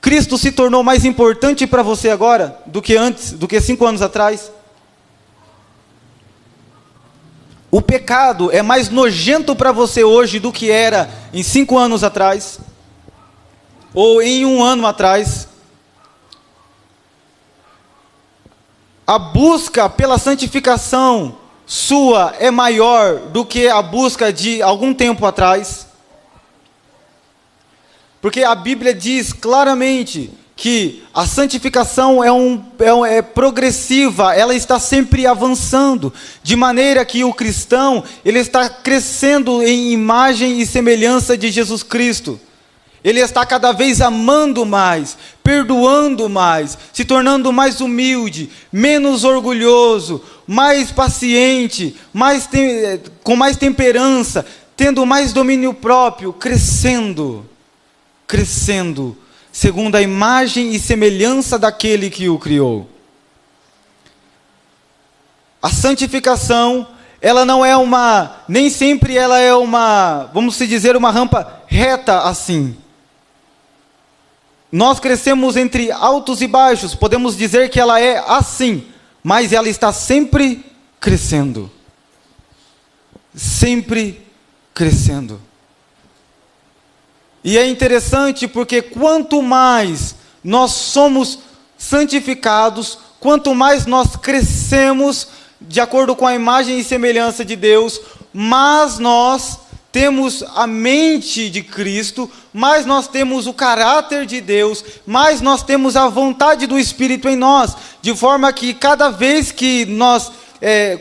Cristo se tornou mais importante para você agora do que antes, do que 5 anos atrás? O pecado é mais nojento para você hoje do que era em 5 anos atrás? Ou em 1 ano atrás? A busca pela santificação sua é maior do que a busca de algum tempo atrás? Porque a Bíblia diz claramente que a santificação é progressiva, ela está sempre avançando, de maneira que o cristão, ele está crescendo em imagem e semelhança de Jesus Cristo. Ele está cada vez amando mais, perdoando mais, se tornando mais humilde, menos orgulhoso, mais paciente, com mais temperança, tendo mais domínio próprio, crescendo, segundo a imagem e semelhança daquele que o criou. A santificação, ela não é nem sempre ela é vamos dizer, uma rampa reta assim. Nós crescemos entre altos e baixos, podemos dizer que ela é assim, mas ela está sempre crescendo. Sempre crescendo. E é interessante porque quanto mais nós somos santificados, quanto mais nós crescemos de acordo com a imagem e semelhança de Deus, mais nós temos a mente de Cristo, mais nós temos o caráter de Deus, mais nós temos a vontade do Espírito em nós, de forma que cada vez que nós,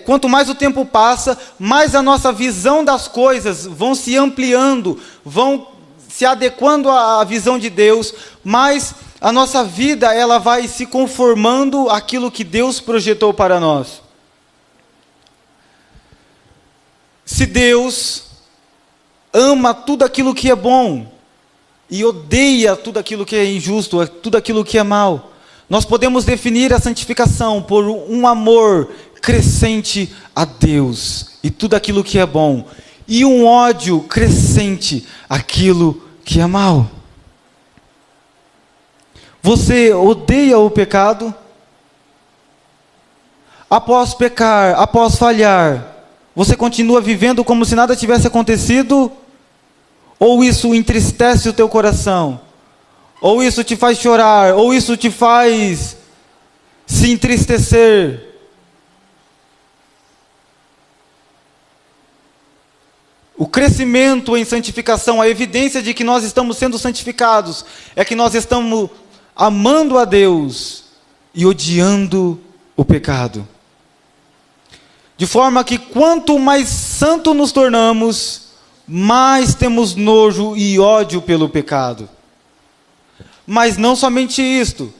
quanto mais o tempo passa, mais a nossa visão das coisas vão se ampliando, vão se adequando à visão de Deus, mas a nossa vida ela vai se conformando àquilo que Deus projetou para nós. Se Deus ama tudo aquilo que é bom e odeia tudo aquilo que é injusto, tudo aquilo que é mal, nós podemos definir a santificação por um amor crescente a Deus e tudo aquilo que é bom, e um ódio crescente àquilo que é mal. Você odeia o pecado? Após pecar, após falhar, você continua vivendo como se nada tivesse acontecido? Ou isso entristece o teu coração? Ou isso te faz chorar? Ou isso te faz se entristecer? O crescimento em santificação, a evidência de que nós estamos sendo santificados, é que nós estamos amando a Deus e odiando o pecado. De forma que quanto mais santo nos tornamos, mais temos nojo e ódio pelo pecado. Mas não somente isto.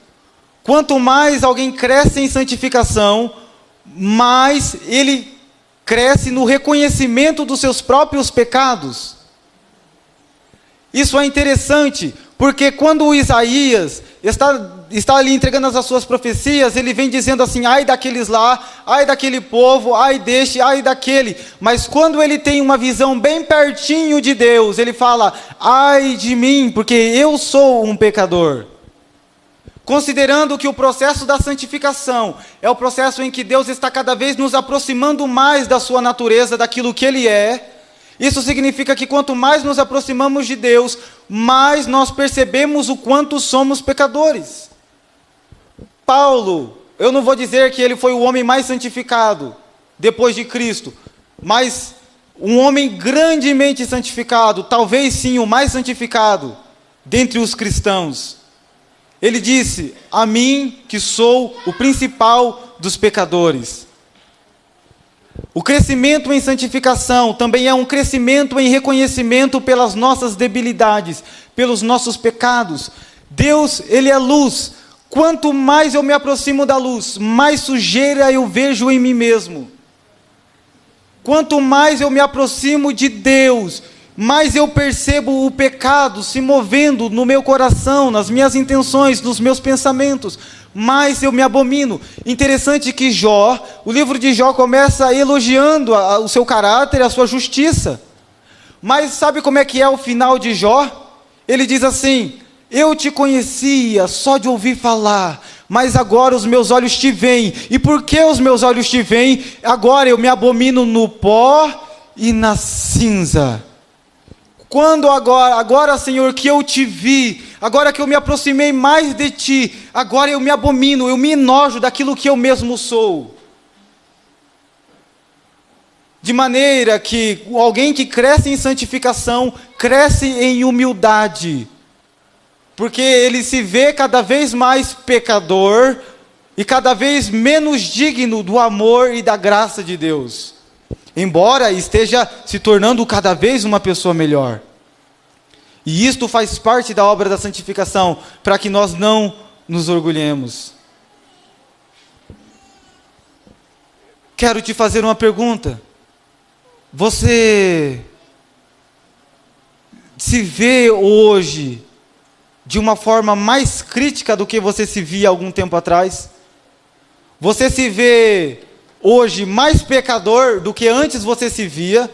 Quanto mais alguém cresce em santificação, mais ele cresce no reconhecimento dos seus próprios pecados. Isso é interessante, porque quando o Isaías está ali entregando as suas profecias, ele vem dizendo assim: ai daqueles lá, ai daquele povo, ai deste, ai daquele. Mas quando ele tem uma visão bem pertinho de Deus, ele fala: ai de mim, porque eu sou um pecador. Considerando que o processo da santificação é o processo em que Deus está cada vez nos aproximando mais da sua natureza, daquilo que Ele é, isso significa que quanto mais nos aproximamos de Deus, mais nós percebemos o quanto somos pecadores. Paulo, eu não vou dizer que ele foi o homem mais santificado depois de Cristo, mas um homem grandemente santificado, talvez sim o mais santificado dentre os cristãos. Ele disse: a mim que sou o principal dos pecadores. O crescimento em santificação também é um crescimento em reconhecimento pelas nossas debilidades, pelos nossos pecados. Deus, Ele é luz. Quanto mais eu me aproximo da luz, mais sujeira eu vejo em mim mesmo. Quanto mais eu me aproximo de Deus, mais eu percebo o pecado se movendo no meu coração, nas minhas intenções, nos meus pensamentos, mais eu me abomino. Interessante que Jó, o livro de Jó começa elogiando o seu caráter, a sua justiça. Mas sabe como é que é o final de Jó? Ele diz assim: eu te conhecia só de ouvir falar, mas agora os meus olhos te veem. E por que os meus olhos te veem? Agora eu me abomino no pó e na cinza. Quando agora, Senhor, que eu te vi, agora que eu me aproximei mais de ti, agora eu me abomino, eu me enojo daquilo que eu mesmo sou. De maneira que alguém que cresce em santificação, cresce em humildade. Porque ele se vê cada vez mais pecador e cada vez menos digno do amor e da graça de Deus. Embora esteja se tornando cada vez uma pessoa melhor. E isto faz parte da obra da santificação, para que nós não nos orgulhemos. Quero te fazer uma pergunta. Você se vê hoje de uma forma mais crítica do que você se via algum tempo atrás? Você se vê hoje mais pecador do que antes você se via?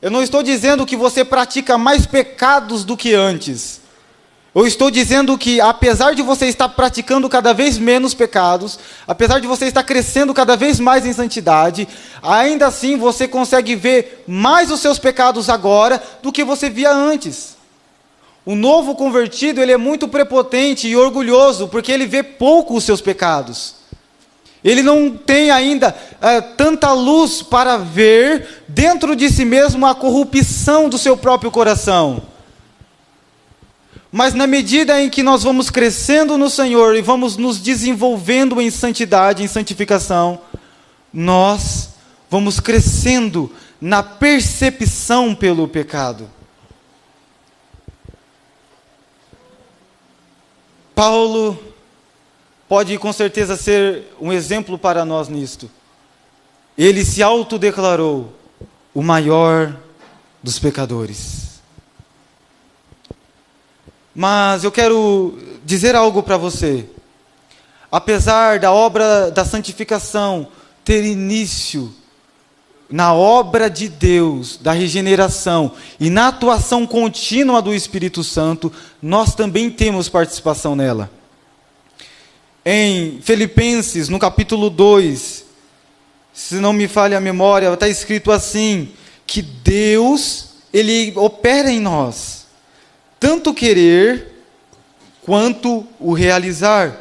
Eu não estou dizendo que você pratica mais pecados do que antes. Eu estou dizendo que, apesar de você estar praticando cada vez menos pecados, apesar de você estar crescendo cada vez mais em santidade, ainda assim você consegue ver mais os seus pecados agora do que você via antes. O novo convertido, ele é muito prepotente e orgulhoso, porque ele vê pouco os seus pecados. Ele não tem ainda tanta luz para ver dentro de si mesmo a corrupção do seu próprio coração. Mas na medida em que nós vamos crescendo no Senhor e vamos nos desenvolvendo em santidade, em santificação, nós vamos crescendo na percepção pelo pecado. Paulo pode com certeza ser um exemplo para nós nisto. Ele se autodeclarou o maior dos pecadores. Mas eu quero dizer algo para você. Apesar da obra da santificação ter início na obra de Deus, da regeneração e na atuação contínua do Espírito Santo, nós também temos participação nela. Em Filipenses, no capítulo 2, se não me falha a memória, está escrito assim, que Deus, Ele opera em nós, tanto querer, quanto o realizar.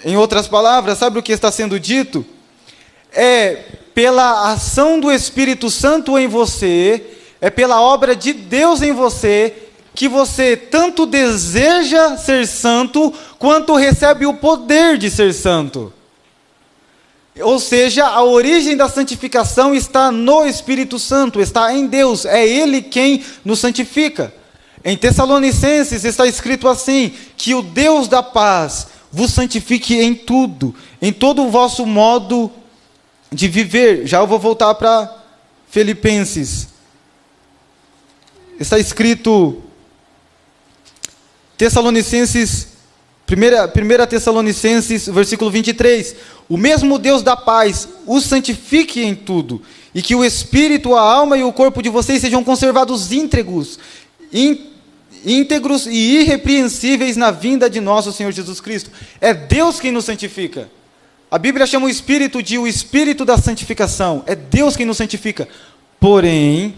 Em outras palavras, sabe o que está sendo dito? É pela ação do Espírito Santo em você, é pela obra de Deus em você, que você tanto deseja ser santo, quanto recebe o poder de ser santo. Ou seja, a origem da santificação está no Espírito Santo, está em Deus, é Ele quem nos santifica. Em Tessalonicenses está escrito assim, que o Deus da paz vos santifique em tudo, em todo o vosso modo de viver. Já eu vou voltar para Filipenses. Está escrito... Tessalonicenses, 1 Tessalonicenses, versículo 23. O mesmo Deus da paz os santifique em tudo, e que o espírito, a alma e o corpo de vocês sejam conservados íntegros e irrepreensíveis na vinda de nosso Senhor Jesus Cristo. É Deus quem nos santifica. A Bíblia chama o Espírito de o Espírito da santificação. É Deus quem nos santifica. Porém,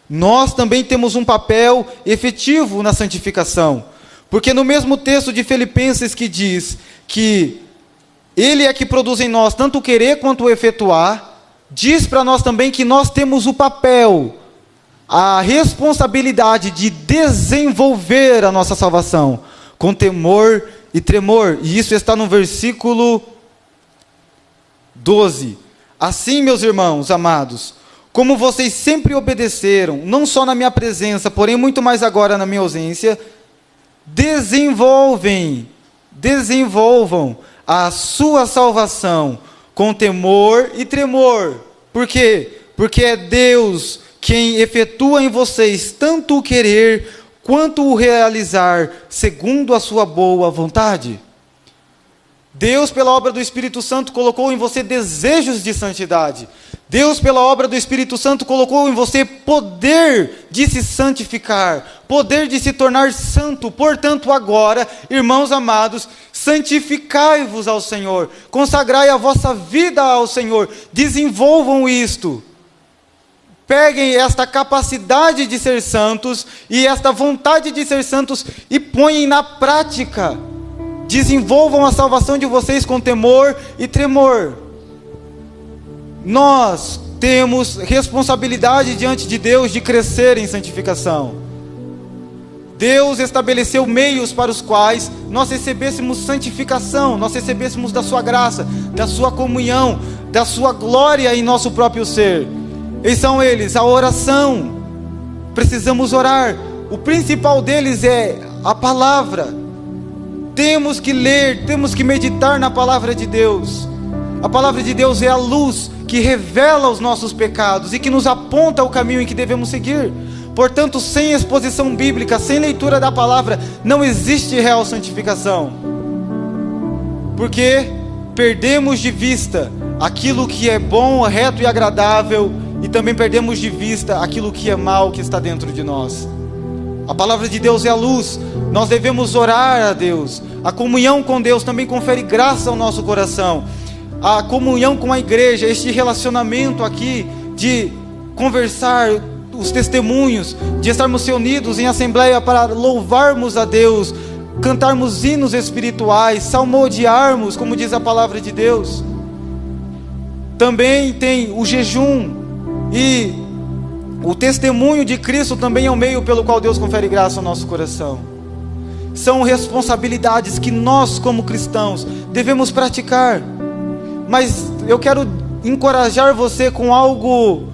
nós também temos um papel efetivo na santificação. Porque no mesmo texto de Filipenses que diz que Ele é que produz em nós tanto o querer quanto o efetuar, diz para nós também que nós temos o papel, a responsabilidade de desenvolver a nossa salvação. com temor e tremor. E isso está no versículo 12. Assim, meus irmãos amados, como vocês sempre obedeceram, não só na minha presença, porém muito mais agora na minha ausência, desenvolvam a sua salvação com temor e tremor. Por quê? Porque é Deus quem efetua em vocês tanto o querer quanto o realizar, segundo a sua boa vontade. Deus, pela obra do Espírito Santo, colocou em você desejos de santidade. Deus, pela obra do Espírito Santo, colocou em você poder de se santificar, poder de se tornar santo. Portanto, agora, irmãos amados, santificai-vos ao Senhor, consagrai a vossa vida ao Senhor, desenvolvam isto. Peguem esta capacidade de ser santos e esta vontade de ser santos e ponham na prática. Desenvolvam a salvação de vocês com temor e tremor. Nós temos responsabilidade diante de Deus de crescer em santificação. Deus estabeleceu meios para os quais nós recebêssemos santificação, nós recebêssemos da sua graça, da sua comunhão, da sua glória em nosso próprio ser. E são eles, a oração. Precisamos orar. O principal deles é a palavra. Temos que ler, temos que meditar na palavra de Deus. A palavra de Deus é a luz que revela os nossos pecados e que nos aponta o caminho em que devemos seguir. Portanto, sem exposição bíblica, sem leitura da palavra, não existe real santificação. Porque perdemos de vista aquilo que é bom, reto e agradável, e também perdemos de vista aquilo que é mal que está dentro de nós. A palavra de Deus é a luz. Nós devemos orar a Deus. A comunhão com Deus também confere graça ao nosso coração. A comunhão com a igreja, este relacionamento aqui de conversar, os testemunhos, de estarmos reunidos em assembleia para louvarmos a Deus, cantarmos hinos espirituais, salmodiarmos, como diz a palavra de Deus. Também tem o jejum e o testemunho de Cristo também é o meio pelo qual Deus confere graça ao nosso coração. São responsabilidades que nós, como cristãos, devemos praticar. Mas eu quero encorajar você com algo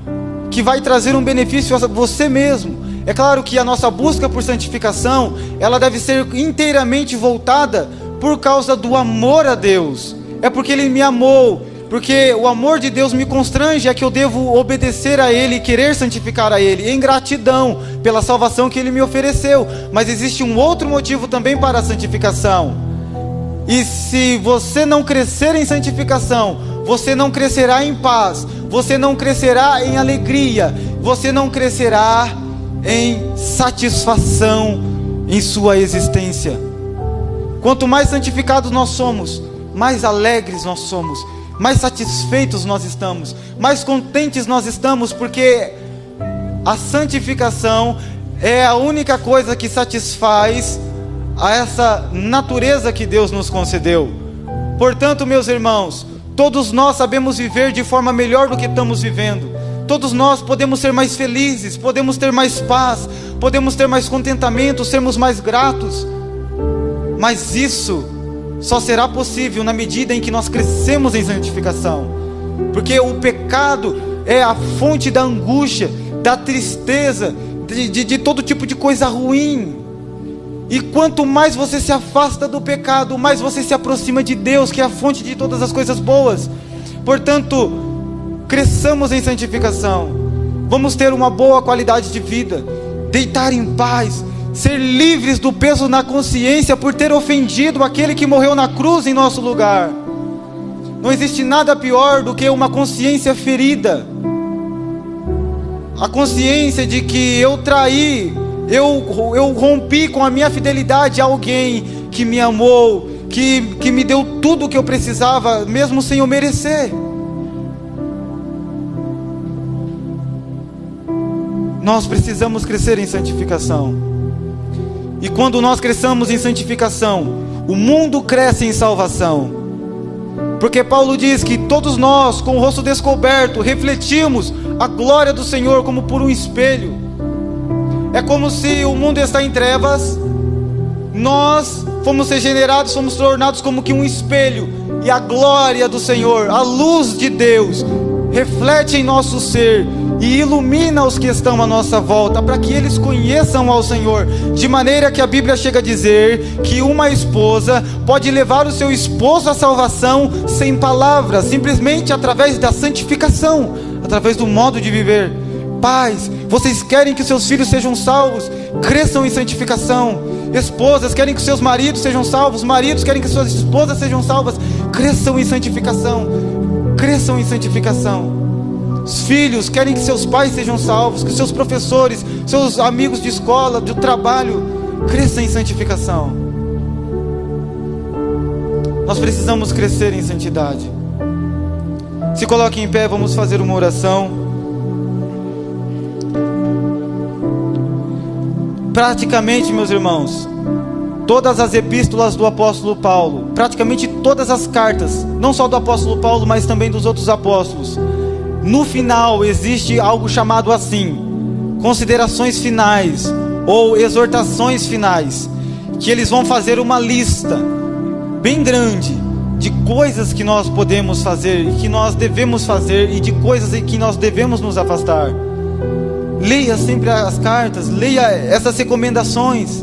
que vai trazer um benefício a você mesmo. É claro que a nossa busca por santificação, ela deve ser inteiramente voltada por causa do amor a Deus. É porque Ele me amou, porque o amor de Deus me constrange, é que eu devo obedecer a Ele e querer santificar a Ele, em gratidão pela salvação que Ele me ofereceu. Mas existe um outro motivo também para a santificação. E se você não crescer em santificação, você não crescerá em paz, você não crescerá em alegria, você não crescerá em satisfação em sua existência. Quanto mais santificados nós somos, mais alegres nós somos, mais satisfeitos nós estamos, mais contentes nós estamos, porque a santificação é a única coisa que satisfaz a essa natureza que Deus nos concedeu. Portanto, meus irmãos, todos nós sabemos viver de forma melhor do que estamos vivendo. Todos nós podemos ser mais felizes, podemos ter mais paz, podemos ter mais contentamento, sermos mais gratos. Mas isso só será possível na medida em que nós crescemos em santificação. Porque o pecado é a fonte da angústia, da tristeza, de todo tipo de coisa ruim. E quanto mais você se afasta do pecado, mais você se aproxima de Deus, que é a fonte de todas as coisas boas. Portanto, cresçamos em santificação. Vamos ter uma boa qualidade de vida, deitar em paz, ser livres do peso na consciência por ter ofendido aquele que morreu na cruz em nosso lugar. Não existe nada pior do que uma consciência ferida. A consciência de que eu traí, eu rompi com a minha fidelidade a alguém que me amou, que me deu tudo o que eu precisava, mesmo sem eu merecer. Nós precisamos crescer em santificação. E quando nós cresçamos em santificação, o mundo cresce em salvação. Porque Paulo diz que todos nós, com o rosto descoberto, refletimos a glória do Senhor como por um espelho. É como se o mundo está em trevas, nós fomos regenerados, fomos tornados como que um espelho, e a glória do Senhor, a luz de Deus, reflete em nosso ser e ilumina os que estão à nossa volta, para que eles conheçam ao Senhor, de maneira que a Bíblia chega a dizer que uma esposa pode levar o seu esposo à salvação sem palavras, simplesmente através da santificação, através do modo de viver. Pais, vocês querem que seus filhos sejam salvos? Cresçam em santificação. Esposas querem que seus maridos sejam salvos, maridos querem que suas esposas sejam salvas. Cresçam em santificação. Cresçam em santificação. Os filhos querem que seus pais sejam salvos, que seus professores, seus amigos de escola, de trabalho, cresçam em santificação. Nós precisamos crescer em santidade. Se coloque em pé, vamos fazer uma oração. Praticamente, meus irmãos, todas as epístolas do apóstolo Paulo, praticamente todas as cartas, não só do apóstolo Paulo, mas também dos outros apóstolos, no final existe algo chamado assim, considerações finais, ou exortações finais, que eles vão fazer uma lista bem grande de coisas que nós podemos fazer, e que nós devemos fazer, e de coisas em que nós devemos nos afastar. Leia sempre as cartas, leia essas recomendações,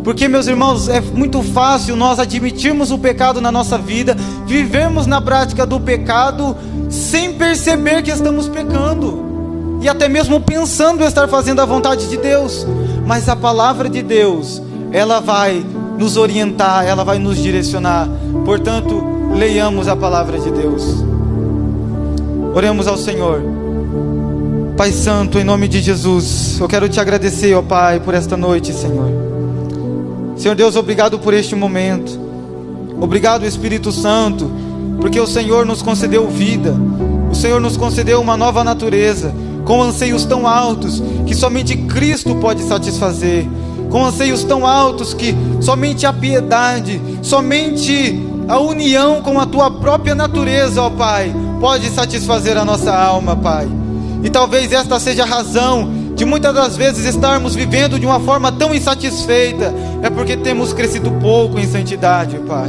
porque, meus irmãos, é muito fácil nós admitirmos o pecado na nossa vida, vivermos na prática do pecado, sem perceber que estamos pecando, e até mesmo pensando estar fazendo a vontade de Deus. Mas a palavra de Deus, ela vai nos orientar, ela vai nos direcionar. Portanto, leiamos a palavra de Deus. Oremos ao Senhor. Pai Santo, em nome de Jesus, eu quero te agradecer, ó Pai, por esta noite, Senhor. Senhor Deus, obrigado por este momento. Obrigado, Espírito Santo, porque o Senhor nos concedeu vida. O Senhor nos concedeu uma nova natureza, com anseios tão altos que somente Cristo pode satisfazer, com anseios tão altos que somente a piedade, somente a união com a tua própria natureza, ó Pai, pode satisfazer a nossa alma, Pai. E talvez esta seja a razão de muitas das vezes estarmos vivendo de uma forma tão insatisfeita, é porque temos crescido pouco em santidade, Pai.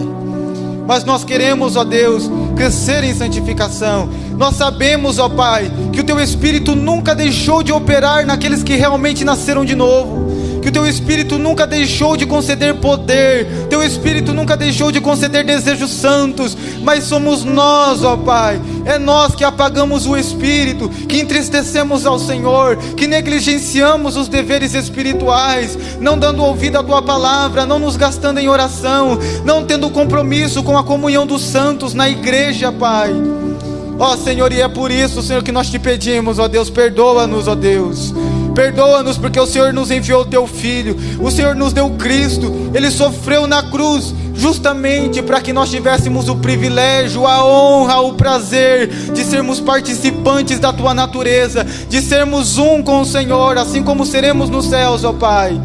Mas nós queremos, ó Deus, crescer em santificação. Nós sabemos, ó Pai, que o Teu Espírito nunca deixou de operar naqueles que realmente nasceram de novo, que o Teu Espírito nunca deixou de conceder poder, Teu Espírito nunca deixou de conceder desejos santos, mas somos nós, ó Pai, é nós que apagamos o Espírito, que entristecemos ao Senhor, que negligenciamos os deveres espirituais, não dando ouvido à Tua palavra, não nos gastando em oração, não tendo compromisso com a comunhão dos santos na igreja, Pai. Ó Senhor, e é por isso, Senhor, que nós te pedimos, ó Deus, perdoa-nos, ó Deus. Perdoa-nos porque o Senhor nos enviou o Teu Filho, o Senhor nos deu Cristo, Ele sofreu na cruz, justamente para que nós tivéssemos o privilégio, a honra, o prazer de sermos participantes da Tua natureza, de sermos um com o Senhor, assim como seremos nos céus, ó Pai.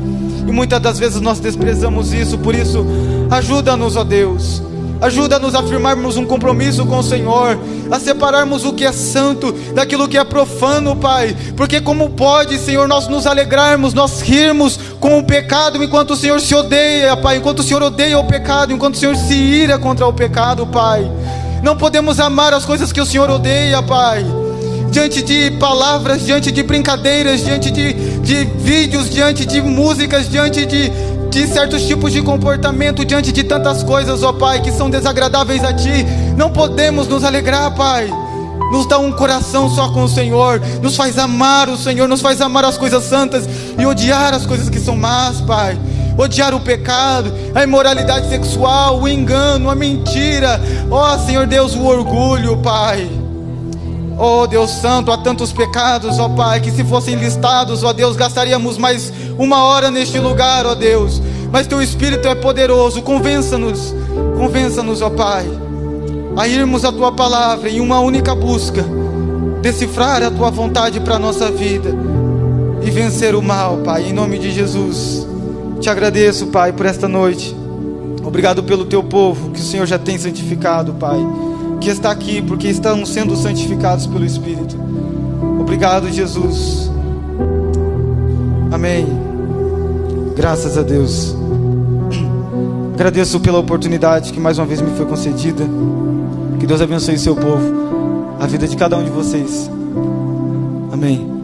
E muitas das vezes nós desprezamos isso, por isso, ajuda-nos, ó Deus. Ajuda-nos a firmarmos um compromisso com o Senhor, a separarmos o que é santo daquilo que é profano, Pai. Porque como pode, Senhor, nós nos alegrarmos, nós rirmos com o pecado, enquanto o Senhor se odeia, Pai, enquanto o Senhor odeia o pecado, enquanto o Senhor se ira contra o pecado, Pai. Não podemos amar as coisas que o Senhor odeia, Pai. Diante de palavras, diante de brincadeiras, diante de vídeos, diante de músicas, diante de certos tipos de comportamento, diante de tantas coisas, ó Pai, que são desagradáveis a Ti, não podemos nos alegrar, Pai. Nos dá um coração só com o Senhor, nos faz amar o Senhor, nos faz amar as coisas santas e odiar as coisas que são más, Pai. Odiar o pecado, a imoralidade sexual, o engano, a mentira, ó Senhor Deus, o orgulho, Pai. Oh Deus Santo, há tantos pecados, ó Pai, que se fossem listados, ó Deus, gastaríamos mais uma hora neste lugar, ó Deus. Mas Teu Espírito é poderoso, convença-nos, ó Pai, a irmos à Tua palavra em uma única busca, decifrar a Tua vontade para a nossa vida e vencer o mal, Pai, em nome de Jesus. Te agradeço, Pai, por esta noite. Obrigado pelo Teu povo, que o Senhor já tem santificado, Pai, que está aqui porque estão sendo santificados pelo Espírito. Obrigado, Jesus. Amém. Graças a Deus. Agradeço pela oportunidade que mais uma vez me foi concedida. Que Deus abençoe o seu povo, a vida de cada um de vocês. Amém.